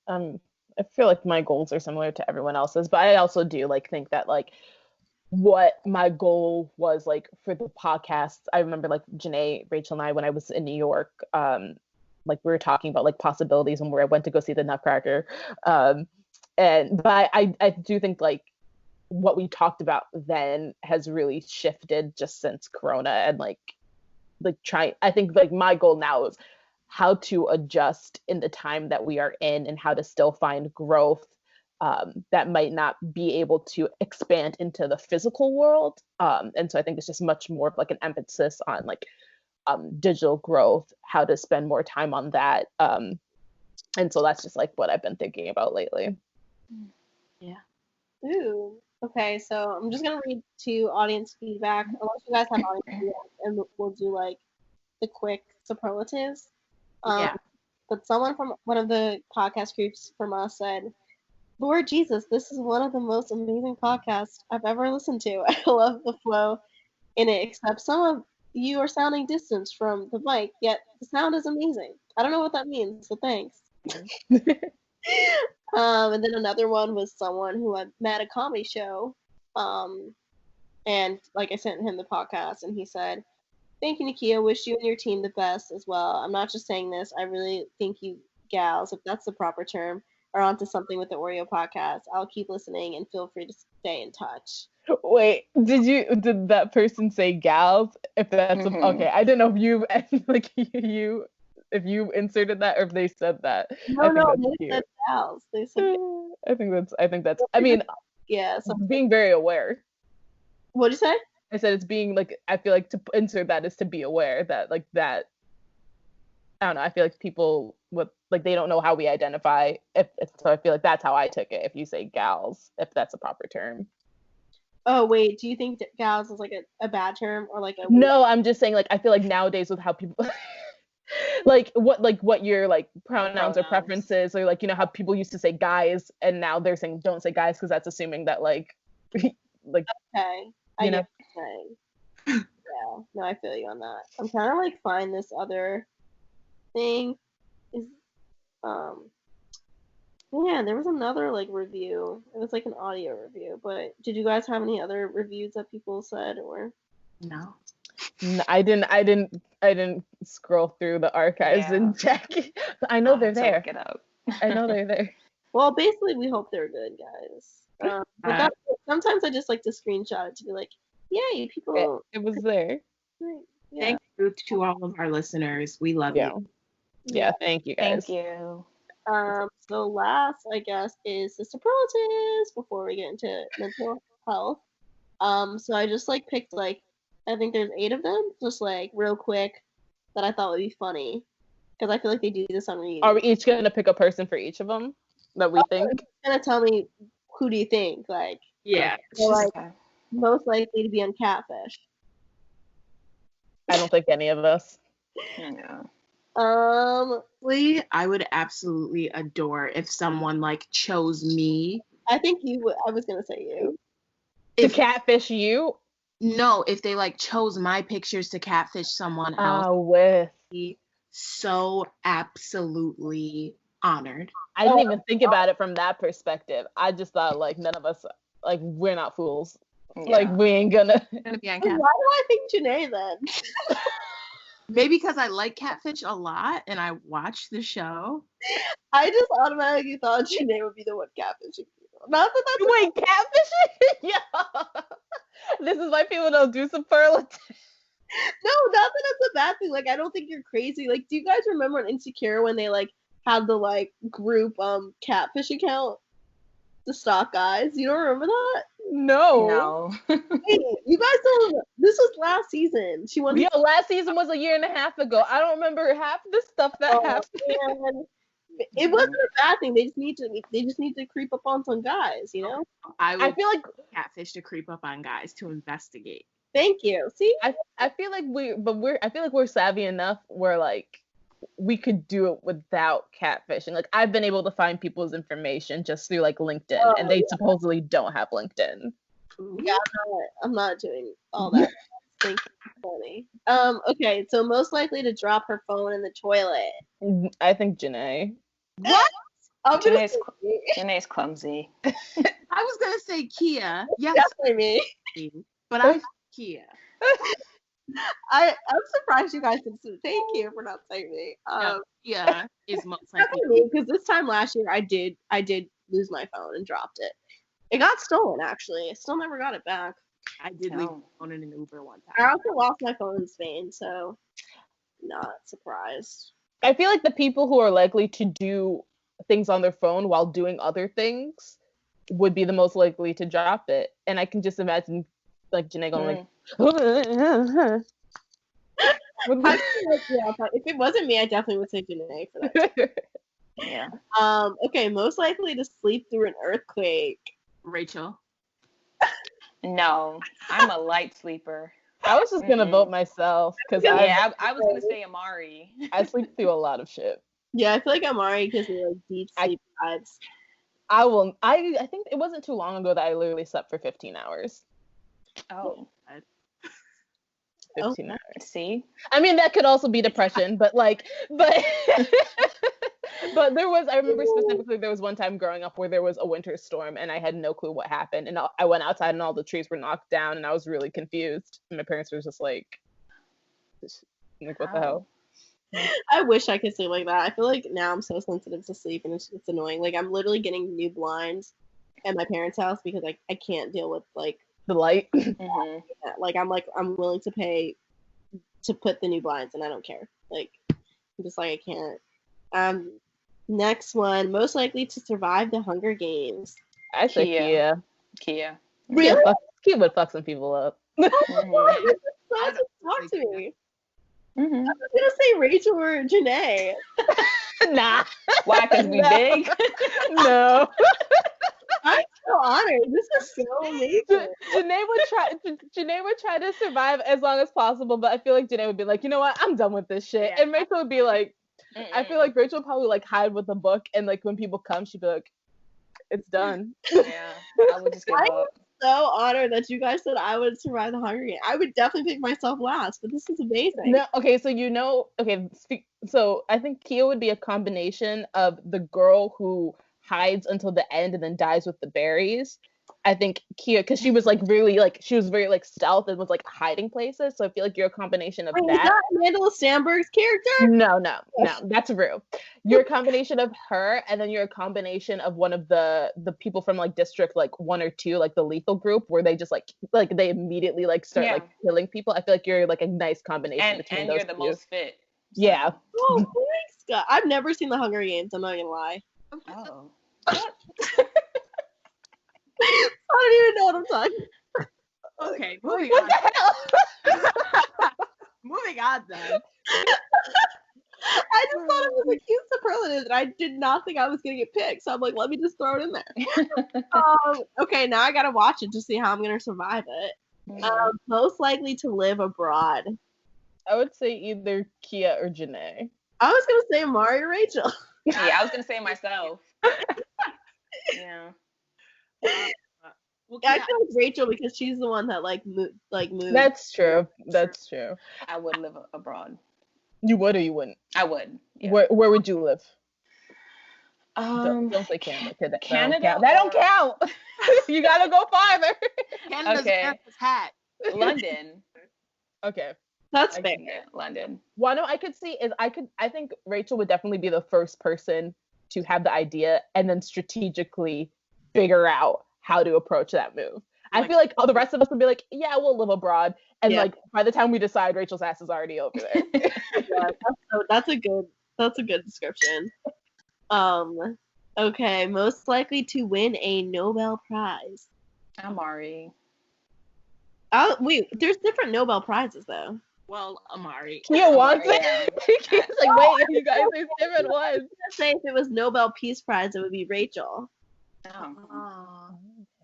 B: I feel like my goals are similar to everyone else's, but I also do like think that like what my goal was like for the podcast. I remember like Janae, Rachel, and I, when I was in New York, like we were talking about like possibilities when I went to go see the Nutcracker. But I do think like what we talked about then has really shifted just since Corona, and like I think like my goal now is how to adjust in the time that we are in and how to still find growth that might not be able to expand into the physical world. And so I think it's just much more of like an emphasis on like digital growth, how to spend more time on that. And so that's just like what I've been thinking about lately.
D: Yeah.
A: Ooh. Okay, so I'm just gonna read to audience feedback. Unless you guys have audience feedback, and we'll do like the quick superlatives.
D: Yeah.
A: But someone from one of the podcast groups from us said, Lord Jesus, this is one of the most amazing podcasts I've ever listened to. I love the flow in it, except some of you are sounding distant from the mic, yet the sound is amazing. I don't know what that means, so thanks. And then another one was someone who I met at a comedy show. And like I sent him the podcast, and he said, thank you, Kiyah. Wish you and your team the best as well. I'm not just saying this. I really think you gals, if that's the proper term, are onto something with the Oreo podcast. I'll keep listening and feel free to stay in touch.
B: Wait, did that person say gals? If that's okay, I didn't know if you like if you inserted that or if they said that.
A: No,
B: I think
A: no,
B: that's
A: they
B: cute.
A: said gals. They said
B: I think that's I mean,
A: yeah. So
B: being very aware.
A: what'd you say?
B: I said it's being like, I feel like to insert that is to be aware that like that. I don't know. I feel like people with like they don't know how we identify. So I feel like that's how I took it. If you say gals, if that's a proper term.
A: Oh wait, do you think that gals is like a bad term or like a
B: No, I'm just saying like I feel like nowadays with how people like what your like pronouns or preferences, or like, you know, how people used to say guys and now they're saying don't say guys because that's assuming that like like
A: okay. I
B: you know.
A: get what you're saying. Yeah, no, I feel you on that. I'm trying to like find this other thing. Is yeah, there was another like review. It was like an audio review, but did you guys have any other reviews that people said or?
D: No.
B: I didn't scroll through the archives and check. I know they're there.
C: Look it up.
B: I know they're there.
A: Well, basically, we hope they're good, guys. But that, sometimes I just like to screenshot it to be like, yay, people.
B: It was there.
A: Yeah.
D: Thank you to all of our listeners. We love you.
B: Yeah, thank you guys.
C: Thank you.
A: So last, I guess, is the superlatives before we get into mental health. So I just like picked like, I think there's 8 of them, just like real quick, that I thought would be funny, because I feel like they do this on reunion.
B: Are we each gonna pick a person for each of them that we think?
A: Gonna tell me who do you think? Like,
D: Yeah.
A: so like most likely to be on Catfish.
B: I don't think any of us.
C: No.
D: I would absolutely adore if someone like chose me.
A: I think you would. I was gonna say you.
B: To catfish you?
D: No, if they like chose my pictures to catfish someone else.
B: With.
D: So absolutely honored.
B: I didn't even think about it from that perspective. I just thought like none of us, like, we're not fools. Yeah. Like we ain't gonna
D: be on
A: Catfish. Why do I think Janae then?
D: Maybe because I like Catfish a lot and I watch the show.
A: I just automatically thought Janae would be the one catfishing people. Not that that's
B: wait, catfishing? Yeah. This is why people don't do superlatives.
A: No, not that that's a bad thing. Like, I don't think you're crazy. Like, do you guys remember on Insecure when they like had the like group catfish account to stalk guys? You don't remember that?
B: No.
A: Hey, you guys don't. This was last season. She wanted.
B: Yo, last season was a year and a half ago. I don't remember half the stuff that happened.
A: Man. It wasn't a bad thing. They just need to creep up on some guys, you know?
D: I feel like catfish to creep up on guys to investigate.
A: Thank you. See?
B: I feel like we're savvy enough where like we could do it without catfishing. Like I've been able to find people's information just through like LinkedIn, and they supposedly don't have LinkedIn.
A: Yeah, I'm not doing all that. Thank you. Funny. Okay, so most likely to drop her phone in the toilet.
B: I think Janae.
D: What?
C: Janae's clumsy.
D: I was gonna say Kiyah. Yes,
A: definitely me.
D: But I Kiyah.
A: I'm surprised you guys didn't say thank you for not saying me.
D: Kiyah is most likely
A: because this time last year I did lose my phone and dropped it. It got stolen actually. I still never got it back.
D: I did leave my phone in an Uber one time.
A: I also lost my phone in Spain, so not surprised.
B: I feel like the people who are likely to do things on their phone while doing other things would be the most likely to drop it. And I can just imagine like Janae going like
A: if it wasn't me, I definitely would say Janae for that.
C: Yeah.
A: Okay, most likely to sleep through an earthquake.
D: Rachel.
C: No, I'm a light sleeper.
B: I was just gonna vote myself because
C: I was gonna say Amari.
B: I sleep through a lot of shit.
A: Yeah, I feel like Amari gives me like deep sleep vibes.
B: I think it wasn't too long ago that I literally slept for 15 hours.
C: Oh.
B: 15 hours.
C: See?
B: I mean, that could also be depression, but but I remember specifically there was one time growing up where there was a winter storm and I had no clue what happened. And I went outside and all the trees were knocked down and I was really confused. And my parents were just like what the hell?
A: I wish I could sleep like that. I feel like now I'm so sensitive to sleep and it's annoying. Like I'm literally getting new blinds at my parents' house because I can't deal with like
B: light.
C: Mm-hmm.
A: Like I'm willing to pay to put the new blinds, and I don't care. Like I'm just like I can't. Next one, most likely to survive the Hunger Games.
B: I said Kiyah.
C: Kiyah.
A: Really?
B: Kiyah would fuck some people up.
A: Talk to me.
C: Mm-hmm.
A: I was gonna say Rachel or Janae.
B: Nah.
C: Why? Because we big?
B: No.
A: I'm so honored. This is so amazing.
B: Janae would try to survive as long as possible, but I feel like Janae would be like, you know what? I'm done with this shit.
D: Yeah.
B: And Rachel would be like, I feel like Rachel would probably like hide with a book, and like when people come, she'd be like, it's done.
C: Yeah, I would just give up.
A: So honored that you guys said I would survive the Hunger Games. I would definitely pick myself last, but this is amazing.
B: No, okay, so I think Kiyah would be a combination of the girl who hides until the end and then dies with the berries. I think Kiyah, because she was very like stealth and was like hiding places. So I feel like you're a combination of
A: Wait,
B: that.
A: is that Amanda Sandberg's character?
B: No, that's Rue. You're a combination of her, and then you're a combination of one of the people from like District like 1 or 2, like the lethal group, where they just like they immediately like start like killing people. I feel like you're like a nice combination between those two. And you're the
C: most fit. So.
B: Yeah.
A: Oh, thanks, God. I've never seen the Hunger Games. I'm not gonna lie.
C: Oh.
A: I don't even know what I'm talking about.
D: Okay, moving
B: on.
D: What the hell? Moving on then.
A: I just thought it was a cute superlative, and I did not think I was gonna get picked. So I'm like, let me just throw it in there. Okay, now I gotta watch it to see how I'm gonna survive it. Most likely to live abroad.
B: I would say either Kiyah or Janae.
A: I was gonna say Amari or Rachel.
C: Yeah, I was gonna say myself. Yeah.
A: I feel like Rachel because she's the one that moved.
B: That's true. That's true.
C: I would live abroad.
B: You would or you wouldn't?
C: I would. Yeah.
B: Where would you live? Don't say Canada.
C: Canada.
B: That don't count. You gotta go farther.
D: Canada's hat.
C: London.
B: Okay.
A: That's fair.
C: London.
B: One I could see is I think Rachel would definitely be the first person to have the idea and then strategically figure out how to approach that move. I feel like all the rest of us would be like, yeah, we'll live abroad. And like by the time we decide, Rachel's ass is already over there.
A: Yeah, that's a good description. Okay, most likely to win a Nobel Prize.
C: Amari.
A: Oh wait, there's different Nobel Prizes though.
D: Well, Amari.
B: Kiyah wants it. Kiyah's like, wait, you guys, there's different ones.
A: I was gonna say if it was Nobel Peace Prize, it would be Rachel.
C: Oh.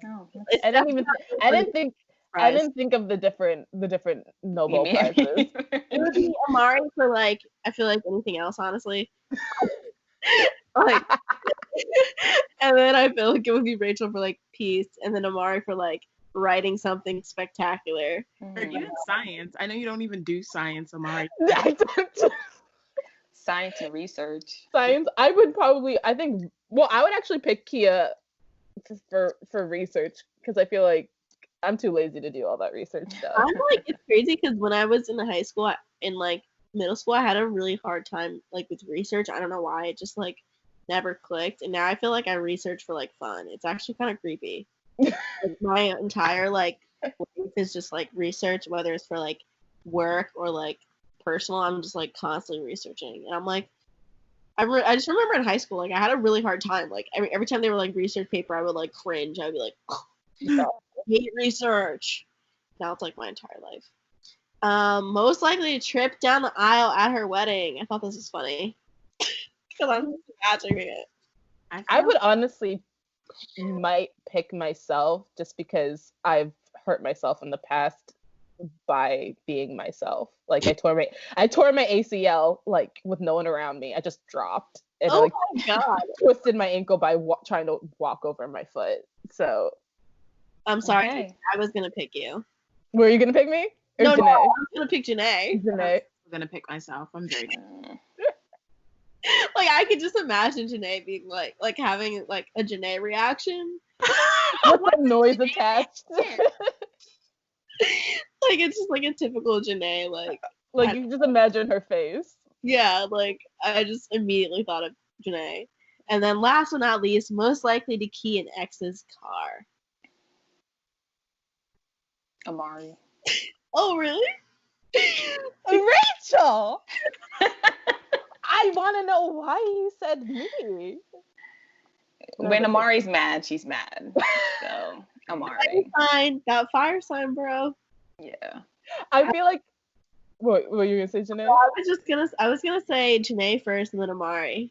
B: I didn't think of the different Nobel Prizes.
A: It would be Amari for I feel like anything else, honestly. And then I feel like it would be Rachel for peace, and then Amari for writing something spectacular.
D: Or even science. I know you don't even do science, Amari.
C: Science and research.
B: Science. I would actually pick Kiyah for research because I feel like I'm too lazy to do all that research stuff.
A: It's crazy because when I was in high school, in middle school, I had a really hard time with research. I don't know why. It just never clicked. And now I feel like I research for fun. It's actually kind of creepy. My entire life is just research, whether it's for work or personal. I'm just constantly researching, and I'm I just remember in high school I had a really hard time. Every time they were research paper, I would cringe. I'd be like, oh, I hate research. Now it's my entire life. Most likely to trip down the aisle at her wedding. I thought this was funny because I'm just imagining it.
B: I would honestly might pick myself just because I've hurt myself in the past by being myself. I tore my ACL with no one around me. I just dropped and
A: my God.
B: Twisted my ankle by trying to walk over my foot. So
A: I'm sorry. Okay. I was gonna pick you.
B: Were you gonna pick me? Or
A: no,
B: Janae?
A: I was gonna pick Janae.
B: I'm
D: gonna pick myself. I'm very
A: I could just imagine Janae being having a Janae reaction.
B: With the noise attached.
A: It's just a typical Janae,
B: you just imagine her face.
A: Yeah, I just immediately thought of Janae. And then last but not least, most likely to key an ex's car.
C: Amari.
A: Oh, really?
B: Rachel! I want to know why you said me.
C: When Amari's mad, she's mad. So, Amari.
A: Fine. That fire sign, bro.
C: Yeah.
B: I feel like... What were you going to say, Janae?
A: I was gonna say Janae first and then Amari.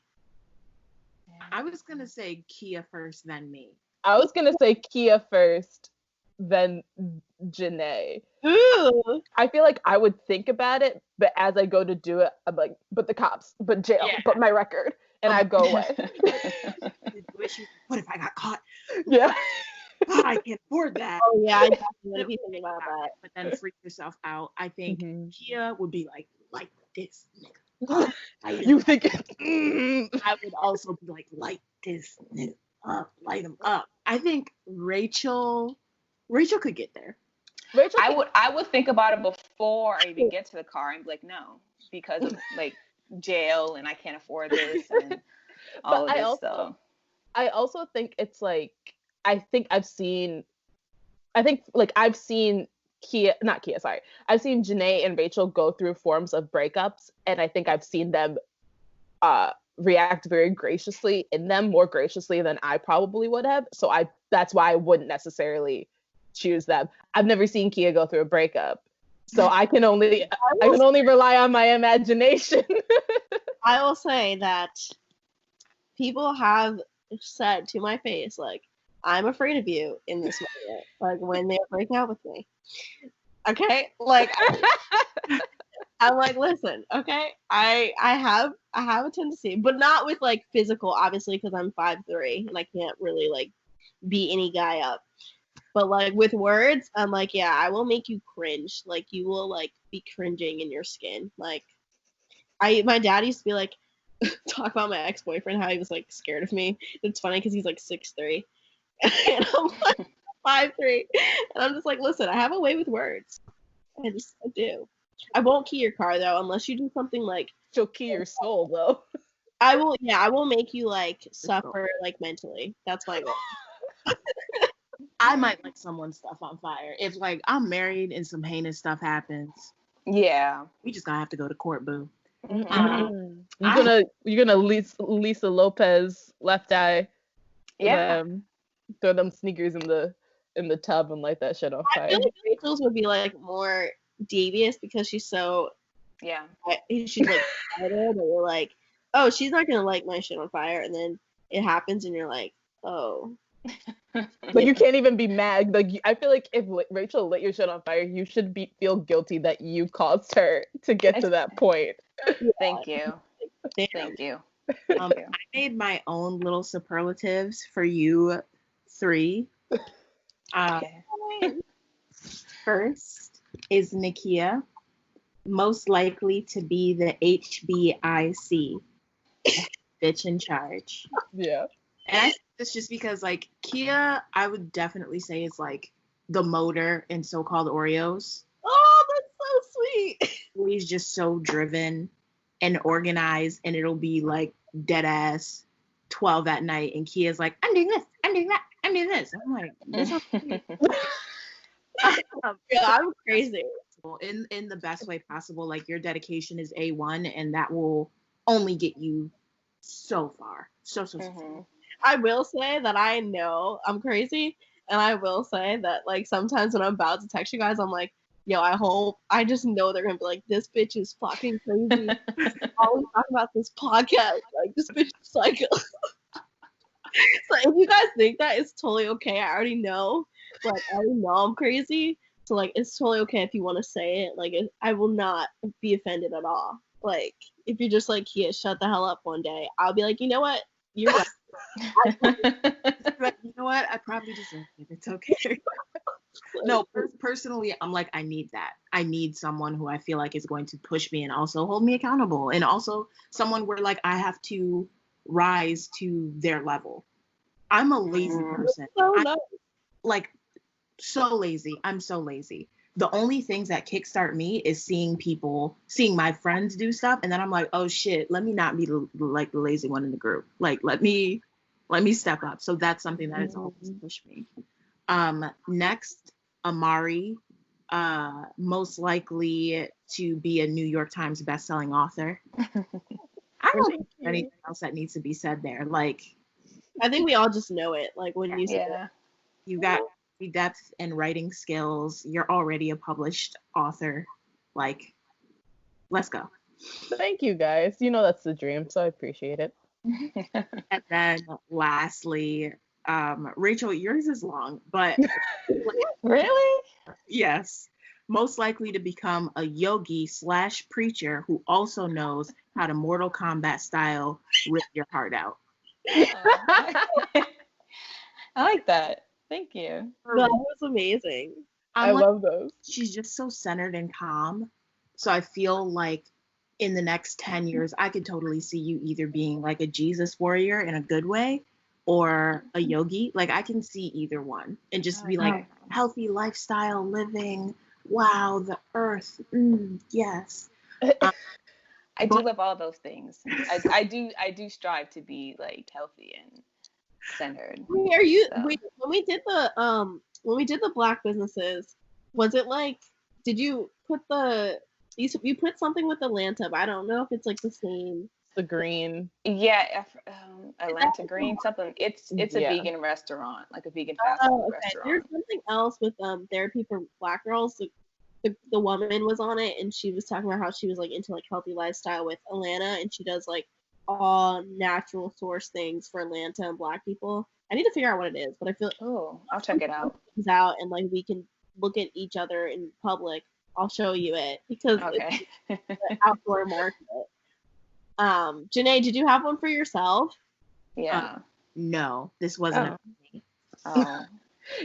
D: I was going to say Kiyah first, then me.
B: I was going to say Kiyah first, then Janae.
A: Ooh.
B: I feel like I would think about it, but as I go to do it, I'm like, but the cops, but jail, but my record, and I'd go away.
D: What if I got caught?
B: Yeah.
D: I can't afford that.
A: Oh yeah, I definitely be thinking about that.
D: But then freak yourself out. I think Kiyah would be like this nigga.
B: You think
D: I would also be like this nigga up, light him up. I think Rachel could get there.
C: I would think about it before I even get to the car and be like, no, because of like jail and I can't afford this and all of this stuff.
B: I also think it's like I've seen Kiyah, I've seen Janae and Rachel go through forms of breakups, and I think I've seen them react very graciously in them, more graciously than I probably would have. So that's why I wouldn't necessarily choose them. I've never seen Kiyah go through a breakup, so I can only rely on my imagination.
A: I will say that people have said to my face, like, I'm afraid of you in this moment, like when they're breaking out with me. Okay, like I'm like, listen, okay, I have a tendency, but not with like physical, obviously, because I'm 5'3" and I can't really like beat any guy up. But like with words, I'm like, yeah, I will make you cringe. Like you will like be cringing in your skin. Like my dad used to be like, talk about my ex-boyfriend, how he was like scared of me. It's funny because he's like 6'3", and I'm like 5'3", and I'm just like, listen, I have a way with words. I do. I won't key your car though, unless you do something like.
B: She'll key your soul though.
A: I will make you like suffer like mentally. That's my goal.
D: I might light someone's stuff on fire. If like I'm married and some heinous stuff happens.
C: Yeah.
D: We just gonna have to go to court, boo.
B: You're gonna Lisa Lopez left eye.
C: Yeah.
B: Throw them sneakers in the tub and light that shit on fire.
A: I feel like Rachel's would be like more devious because she's so.
C: Yeah.
A: She's like excited, or you're like, oh, she's not gonna light my shit on fire, and then it happens, and you're like, oh.
B: But you can't even be mad. Like I feel like if Rachel lit your shit on fire, you should feel guilty that you caused her to get to that point.
C: Thank you. Thank you.
D: I made my own little superlatives for you three. First is Nakia, most likely to be the HBIC, bitch in charge.
B: Yeah.
D: And I say this just because, like, Kiyah, I would definitely say is, like, the motor in So-Called Oreos.
A: Oh, that's so sweet.
D: He's just so driven and organized, and it'll be, like, dead ass 12 at night, and Kiyah's like, I'm doing this, I'm doing that, I'm doing this. I'm like, this
A: yeah, I'm crazy.
D: In the best way possible. Like, your dedication is A1, and that will only get you so far. So far.
A: I will say that I know I'm crazy, and I will say that like sometimes when I'm about to text you guys, I'm like, yo, I just know they're gonna be like, this bitch is fucking crazy. Always talking about this podcast, like this bitch is psycho. So if you guys think that, it's totally okay. I already know, like I already know I'm crazy, so like it's totally okay if you want to say it. Like I will not be offended at all. Like if you're just like, Kiyah, shut the hell up one day, I'll be like, you know what, you're right.
D: You know what? I probably deserve it. It's okay. No, personally, I'm like, I need that. I need someone who I feel like is going to push me and also hold me accountable, and also someone where like I have to rise to their level. I'm a lazy person. Like so lazy. I'm so lazy. The only things that kickstart me is seeing my friends do stuff, and then I'm like, oh shit, let me not be the lazy one in the group. Like let me step up. So that's something that has always pushed me. Next, Amari, most likely to be a New York Times bestselling author. I don't think there's anything else that needs to be said there. Like,
A: I think we all just know it. Like when you say
C: Yeah.
D: you got depth and writing skills, you're already a published author. Like, let's go.
B: Thank you, guys. You know that's the dream, so I appreciate it.
D: And then lastly, Rachel, yours is long, but
C: Really?
D: yes, most likely to become a yogi / preacher who also knows how to Mortal Kombat style rip your heart out.
C: I like that. Thank you.
A: that was amazing.
B: I love those.
D: She's just so centered and calm. So I feel like in the next 10 years, I could totally see you either being like a Jesus warrior in a good way or a yogi. Like I can see either one and just be like healthy lifestyle living. Wow, the earth. Yes.
C: I do love all those things. I do strive to be like healthy and centered.
A: Wait, when we did the Black businesses, was it like, did you put you put something with Atlanta, but I don't know if it's like the same.
B: The green.
C: Yeah, Atlanta Green something. It's a vegan restaurant, like a vegan fast food restaurant.
A: There's something else with therapy for Black girls. The woman was on it, and she was talking about how she was like into like healthy lifestyle with Atlanta, and she does like all natural source things for Atlanta and Black people. I need to figure out what it is, but I feel
C: I'll check it out.
A: And like we can look at each other in public. I'll show you it because it's the outdoor market. Janae, did you have one for yourself?
C: Yeah.
D: No, this wasn't me.
C: Oh.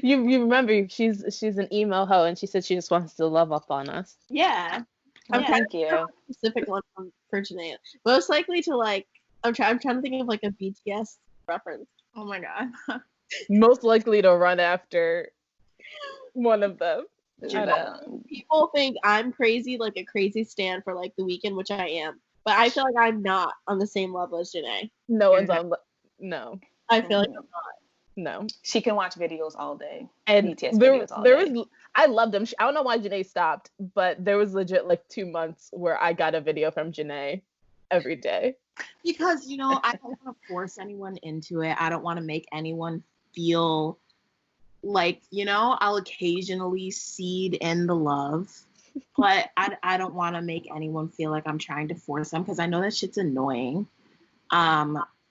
B: You remember she's an emo hoe and she said she just wants to love up on us.
A: Yeah.
C: Thank you.
A: Specific one for Janae. Most likely to like I'm trying to think of like a BTS reference.
D: Oh my god.
B: Most likely to run after one of them.
A: People think I'm crazy, like a crazy stan for like The Weeknd, which I am. But I feel like I'm not on the same level as Janae.
B: No one's on. No.
A: I feel like I'm not.
B: No.
C: She can watch videos all day.
B: And
C: BTS videos all day.
B: I loved them. I don't know why Janae stopped, but there was legit like 2 months where I got a video from Janae every day.
D: Because, I don't want to force anyone into it. I don't want to make anyone feel like, I'll occasionally seed in the love, but I don't want to make anyone feel like I'm trying to force them because I know that shit's annoying.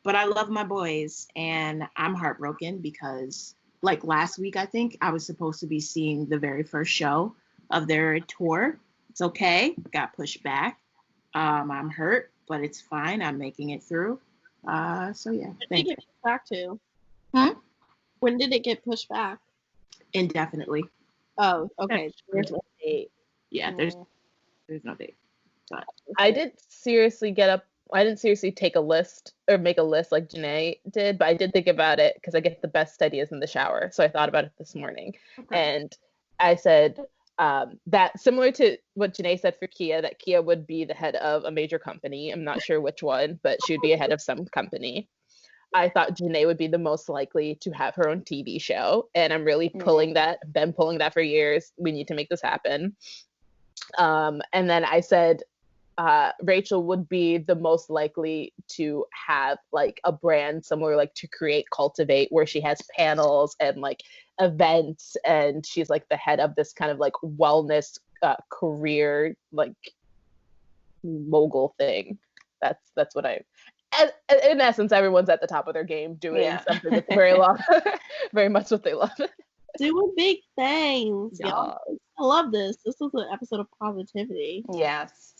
D: But I love my boys and I'm heartbroken because like last week, I think I was supposed to be seeing the very first show of their tour. It's okay. Got pushed back. I'm hurt, but it's fine. I'm making it through. So yeah.
A: Thank you. Back to? When did it get pushed back?
D: Indefinitely.
A: Oh, okay. There's no date.
D: Yeah, there's no date. But
B: I didn't seriously take a list or make a list like Janae did, but I did think about it because I get the best ideas in the shower. So I thought about it this morning. Okay. And I said that similar to what Janae said for Kiyah, that Kiyah would be the head of a major company. I'm not sure which one, but she would be a head of some company. I thought Janae would be the most likely to have her own TV show. And I'm really pulling that for years. We need to make this happen. And then I said, Rachel would be the most likely to have like a brand somewhere like to create Cultivate where she has panels and like events and she's like the head of this kind of like wellness career like mogul thing. That's what in essence, everyone's at the top of their game doing something that's very much what they love.
A: Doing big things. Yeah. I love this. This was an episode of positivity.
C: Yes.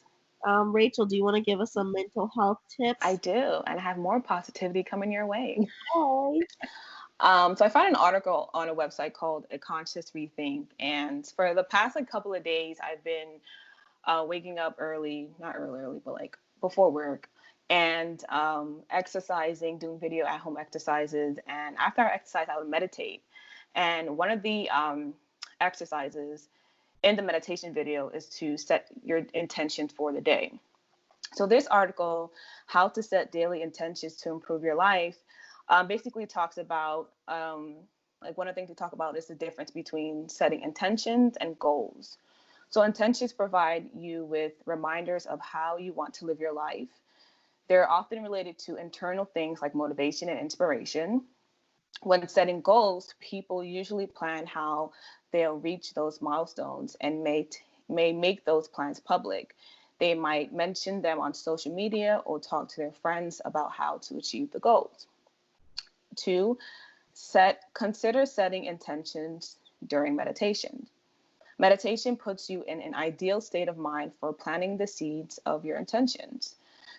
A: Rachel, do you want to give us some mental health tips?
C: I do, and I have more positivity coming your way.
A: Okay.
C: So I found an article on a website called A Conscious Rethink, and for the past couple of days, I've been waking up not early, but like before work, and exercising, doing video at home exercises, and after I exercise, I would meditate. And one of the exercises in the meditation video is to set your intentions for the day. So this article, How to Set Daily Intentions to Improve Your Life, basically talks about like one of the things we talk about is the difference between setting intentions and goals. So intentions provide you with reminders of how you want to live your life. They're often related to internal things like motivation and inspiration. When setting goals, people usually plan how they'll reach those milestones and may make those plans public. They might mention them on social media or talk to their friends about how to achieve the goals. 2, consider setting intentions during meditation. Meditation puts you in an ideal state of mind for planting the seeds of your intentions.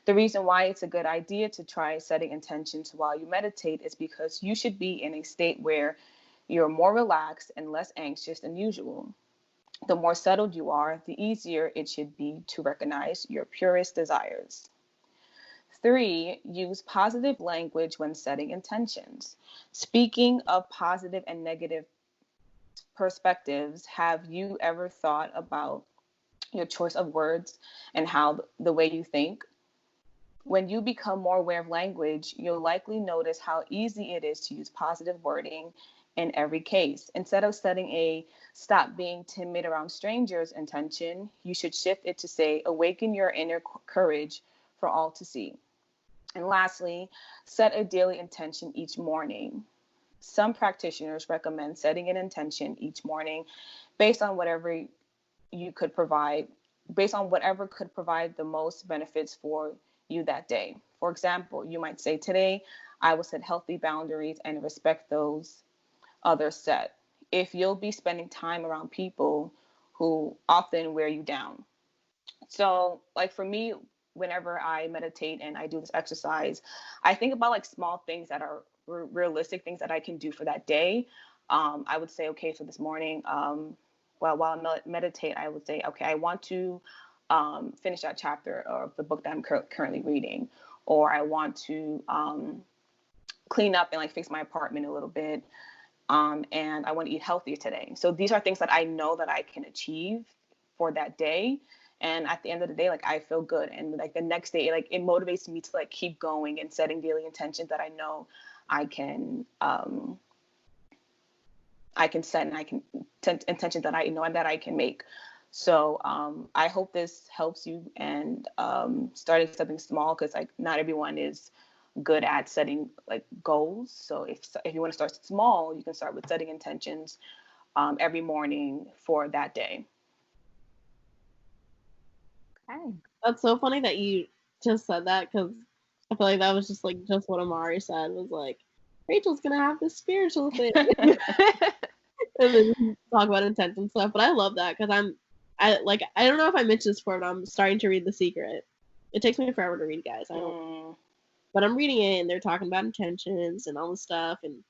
C: The reason why it's a good idea to try setting intentions while you meditate is because you should be in a state where you're more relaxed and less anxious than usual. The more settled you are, the easier it should be to recognize your purest desires. 3, use positive language when setting intentions. Speaking of positive and negative perspectives, have you ever thought about your choice of words and how the way you think? When you become more aware of language, you'll likely notice how easy it is to use positive wording in every case. Instead of setting a stop being timid around strangers intention, you should shift it to say, awaken your inner courage for all to see. And lastly, set a daily intention each morning. Some practitioners recommend setting an intention each morning based on whatever could provide the most benefits for you that day. For example, you might say, today I will set healthy boundaries and respect those others set. If you'll be spending time around people who often wear you down. So like for me, whenever I meditate and I do this exercise, I think about like small things that are realistic things that I can do for that day. I would say, okay, so this morning, while I meditate, I would say, okay, I want to finish that chapter of the book that I'm currently reading, or I want to clean up and like fix my apartment a little bit, and I want to eat healthier today. So these are things that I know that I can achieve for that day. And at the end of the day, like I feel good. And like the next day, like it motivates me to like keep going and setting daily intentions that I know I can set, and I can intentions that I know and that I can make. So I hope this helps you, and starting something small, because like not everyone is good at setting like goals. So if you want to start small, you can start with setting intentions every morning for that day.
A: Okay. That's so funny that you just said that, because I feel like that was just what Amari said, was like, Rachel's gonna have this spiritual thing. And then talk about intent and stuff. But I love that, because I don't know if I mentioned this before, but I'm starting to read The Secret. It takes me forever to read, guys. I don't. But I'm reading it, and they're talking about intentions and all this stuff, and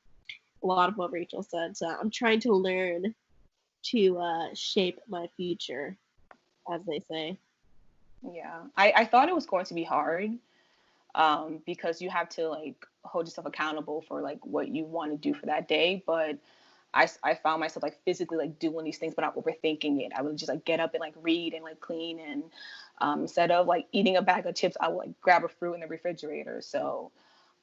A: a lot of what Rachel said. So I'm trying to learn to shape my future, as they say.
C: Yeah, I thought it was going to be hard, because you have to like hold yourself accountable for like what you want to do for that day. But I found myself like physically like doing these things, but not overthinking it. I would just like get up and like read and like clean, and instead of like eating a bag of chips, I would like grab a fruit in the refrigerator. So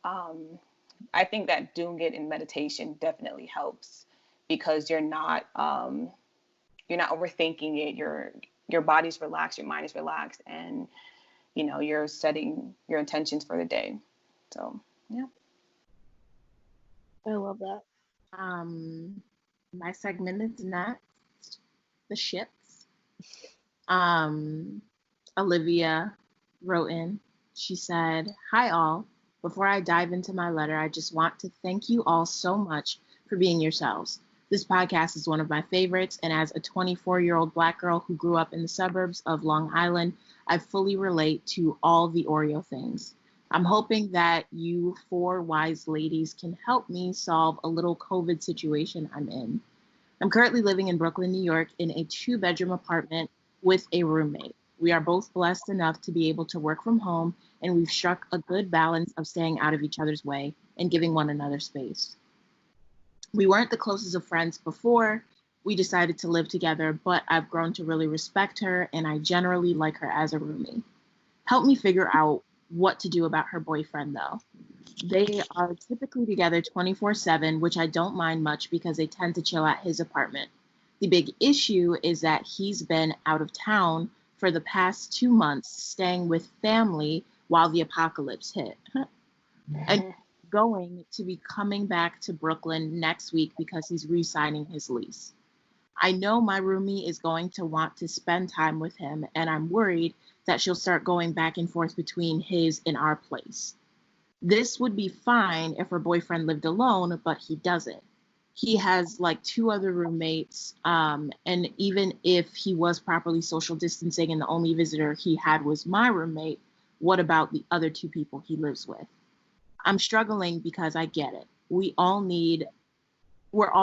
C: I think that doing it in meditation definitely helps, because you're not overthinking it. Your body's relaxed, your mind is relaxed, and you're setting your intentions for the day. So yeah,
A: I love that.
D: My segment is next. The shits. Olivia wrote in. She said, "Hi all. Before I dive into my letter, I just want to thank you all so much for being yourselves. This podcast is one of my favorites, and as a 24-year-old Black girl who grew up in the suburbs of Long Island, I fully relate to all the Oreo things. I'm hoping that you 4 wise ladies can help me solve a little COVID situation I'm in. I'm currently living in Brooklyn, New York, in a 2-bedroom apartment with a roommate. We are both blessed enough to be able to work from home, and we've struck a good balance of staying out of each other's way and giving one another space. We weren't the closest of friends before we decided to live together, but I've grown to really respect her, and I generally like her as a roomie. Help me figure out what to do about her boyfriend, though. They are typically together 24/7, which I don't mind much because they tend to chill at his apartment. The big issue is that he's been out of town for the past 2 months, staying with family while the apocalypse hit. And going to be coming back to Brooklyn next week because he's re-signing his lease. I know my roomie is going to want to spend time with him, and I'm worried that she'll start going back and forth between his and our place. This would be fine if her boyfriend lived alone, but he doesn't. He has like 2 other roommates, and even if he was properly social distancing and the only visitor he had was my roommate, what about the other 2 people he lives with? I'm struggling because I get it. We're all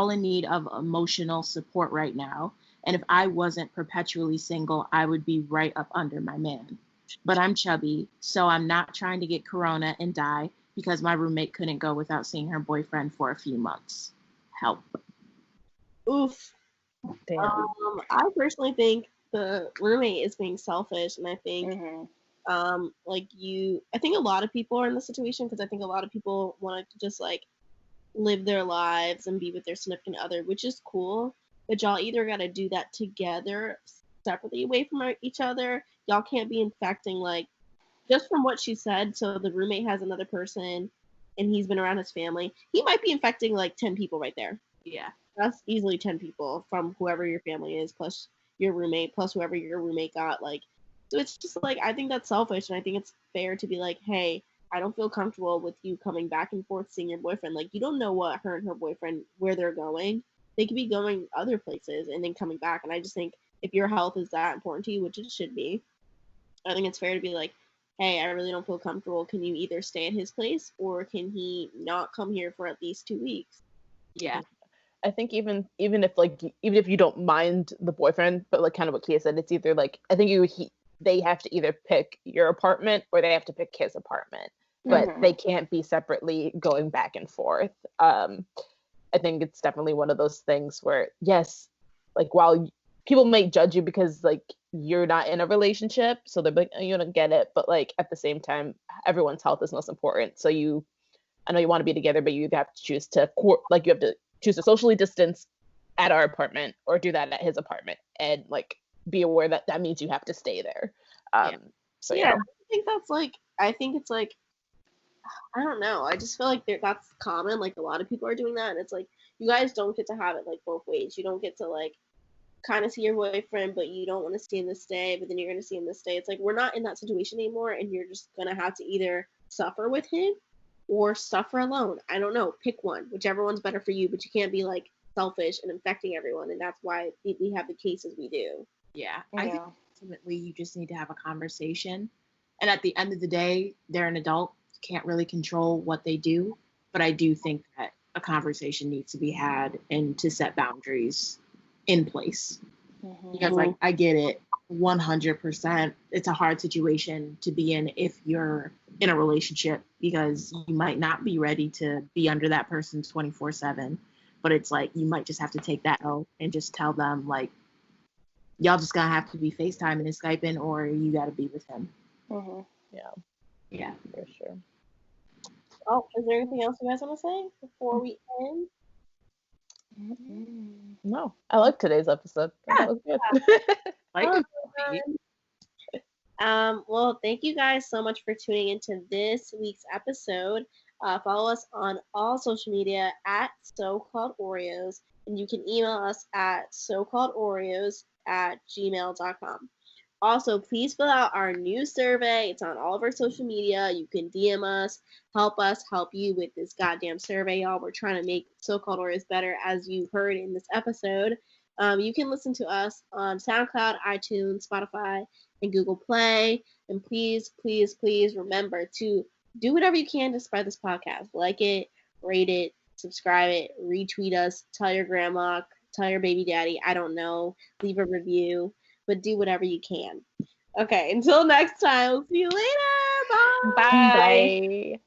D: in need of emotional support right now. And if I wasn't perpetually single, I would be right up under my man. But I'm chubby, so I'm not trying to get corona and die because my roommate couldn't go without seeing her boyfriend for a few months. Help.
A: Oof.
B: Damn.
A: I personally think the roommate is being selfish, and I think I think a lot of people are in this situation because I think a lot of people want to just like live their lives and be with their significant other, which is cool, but y'all either got to do that together, separately, away from each other. Y'all can't be infecting, like, just from what she said, so the roommate has another person and he's been around his family, he might be infecting like 10 people right there.
D: Yeah.
A: That's easily 10 people from whoever your family is, plus your roommate, plus whoever your roommate got. Like, so it's just like, I think that's selfish, and I think it's fair to be like, hey, I don't feel comfortable with you coming back and forth seeing your boyfriend. Like, you don't know what her and her boyfriend, where they're going. They could be going other places and then coming back. And I just think if your health is that important to you, which it should be, I think it's fair to be like, hey, I really don't feel comfortable. Can you either stay at his place or can he not come here for at least 2 weeks?
D: Yeah.
B: I think even if you don't mind the boyfriend, but like kind of what Kiyah said, it's either like, I think they have to either pick your apartment or they have to pick his apartment, but they can't be separately going back and forth. I think it's definitely one of those things where, yes, like, while people may judge you because like you're not in a relationship, so they're like, oh, you don't get it, but like at the same time, everyone's health is most important. So I know you want to be together, but you have to choose to choose to socially distance at our apartment or do that at his apartment, and like be aware that that means you have to stay there. So yeah.
A: I think it's like, I don't know. I just feel like that's common. Like, a lot of people are doing that, and it's like, you guys don't get to have it like both ways. You don't get to like kind of see your boyfriend, but you don't want to see him this day, but then you're going to see him this day. It's like, we're not in that situation anymore, and you're just going to have to either suffer with him or suffer alone. I don't know. Pick one, whichever one's better for you, but you can't be like selfish and infecting everyone, and that's why we have the cases we do.
D: Yeah. I think ultimately you just need to have a conversation, and at the end of the day, they're an adult, can't really control what they do, but I do think that a conversation needs to be had and to set boundaries in place. Because like, I get it 100%. It's a hard situation to be in if you're in a relationship, because you might not be ready to be under that person 24/7, but it's like, you might just have to take that L and just tell them like, y'all just gonna have to be FaceTiming and Skyping, or you gotta be with him.
B: Yeah, for sure.
A: Oh, is there anything else you guys want to say before we end?
B: No, I like today's episode. That was good.
A: Well, thank you guys so much for tuning into this week's episode. Follow us on all social media at So-Called Oreos, and you can email us at SoCalledOreos@gmail.com. Also, please fill out our new survey. It's on all of our social media. You can DM us help you with this goddamn survey, y'all. We're trying to make So-Called Oreos better, as you heard in this episode. You can listen to us on SoundCloud, iTunes, Spotify, and Google Play. And please, please, please remember to do whatever you can to spread this podcast. Like it, rate it, subscribe it, retweet us, tell your grandma, tell your baby daddy, I don't know, leave a review, but do whatever you can. Okay, until next time, we'll see you later. Bye.
B: Bye.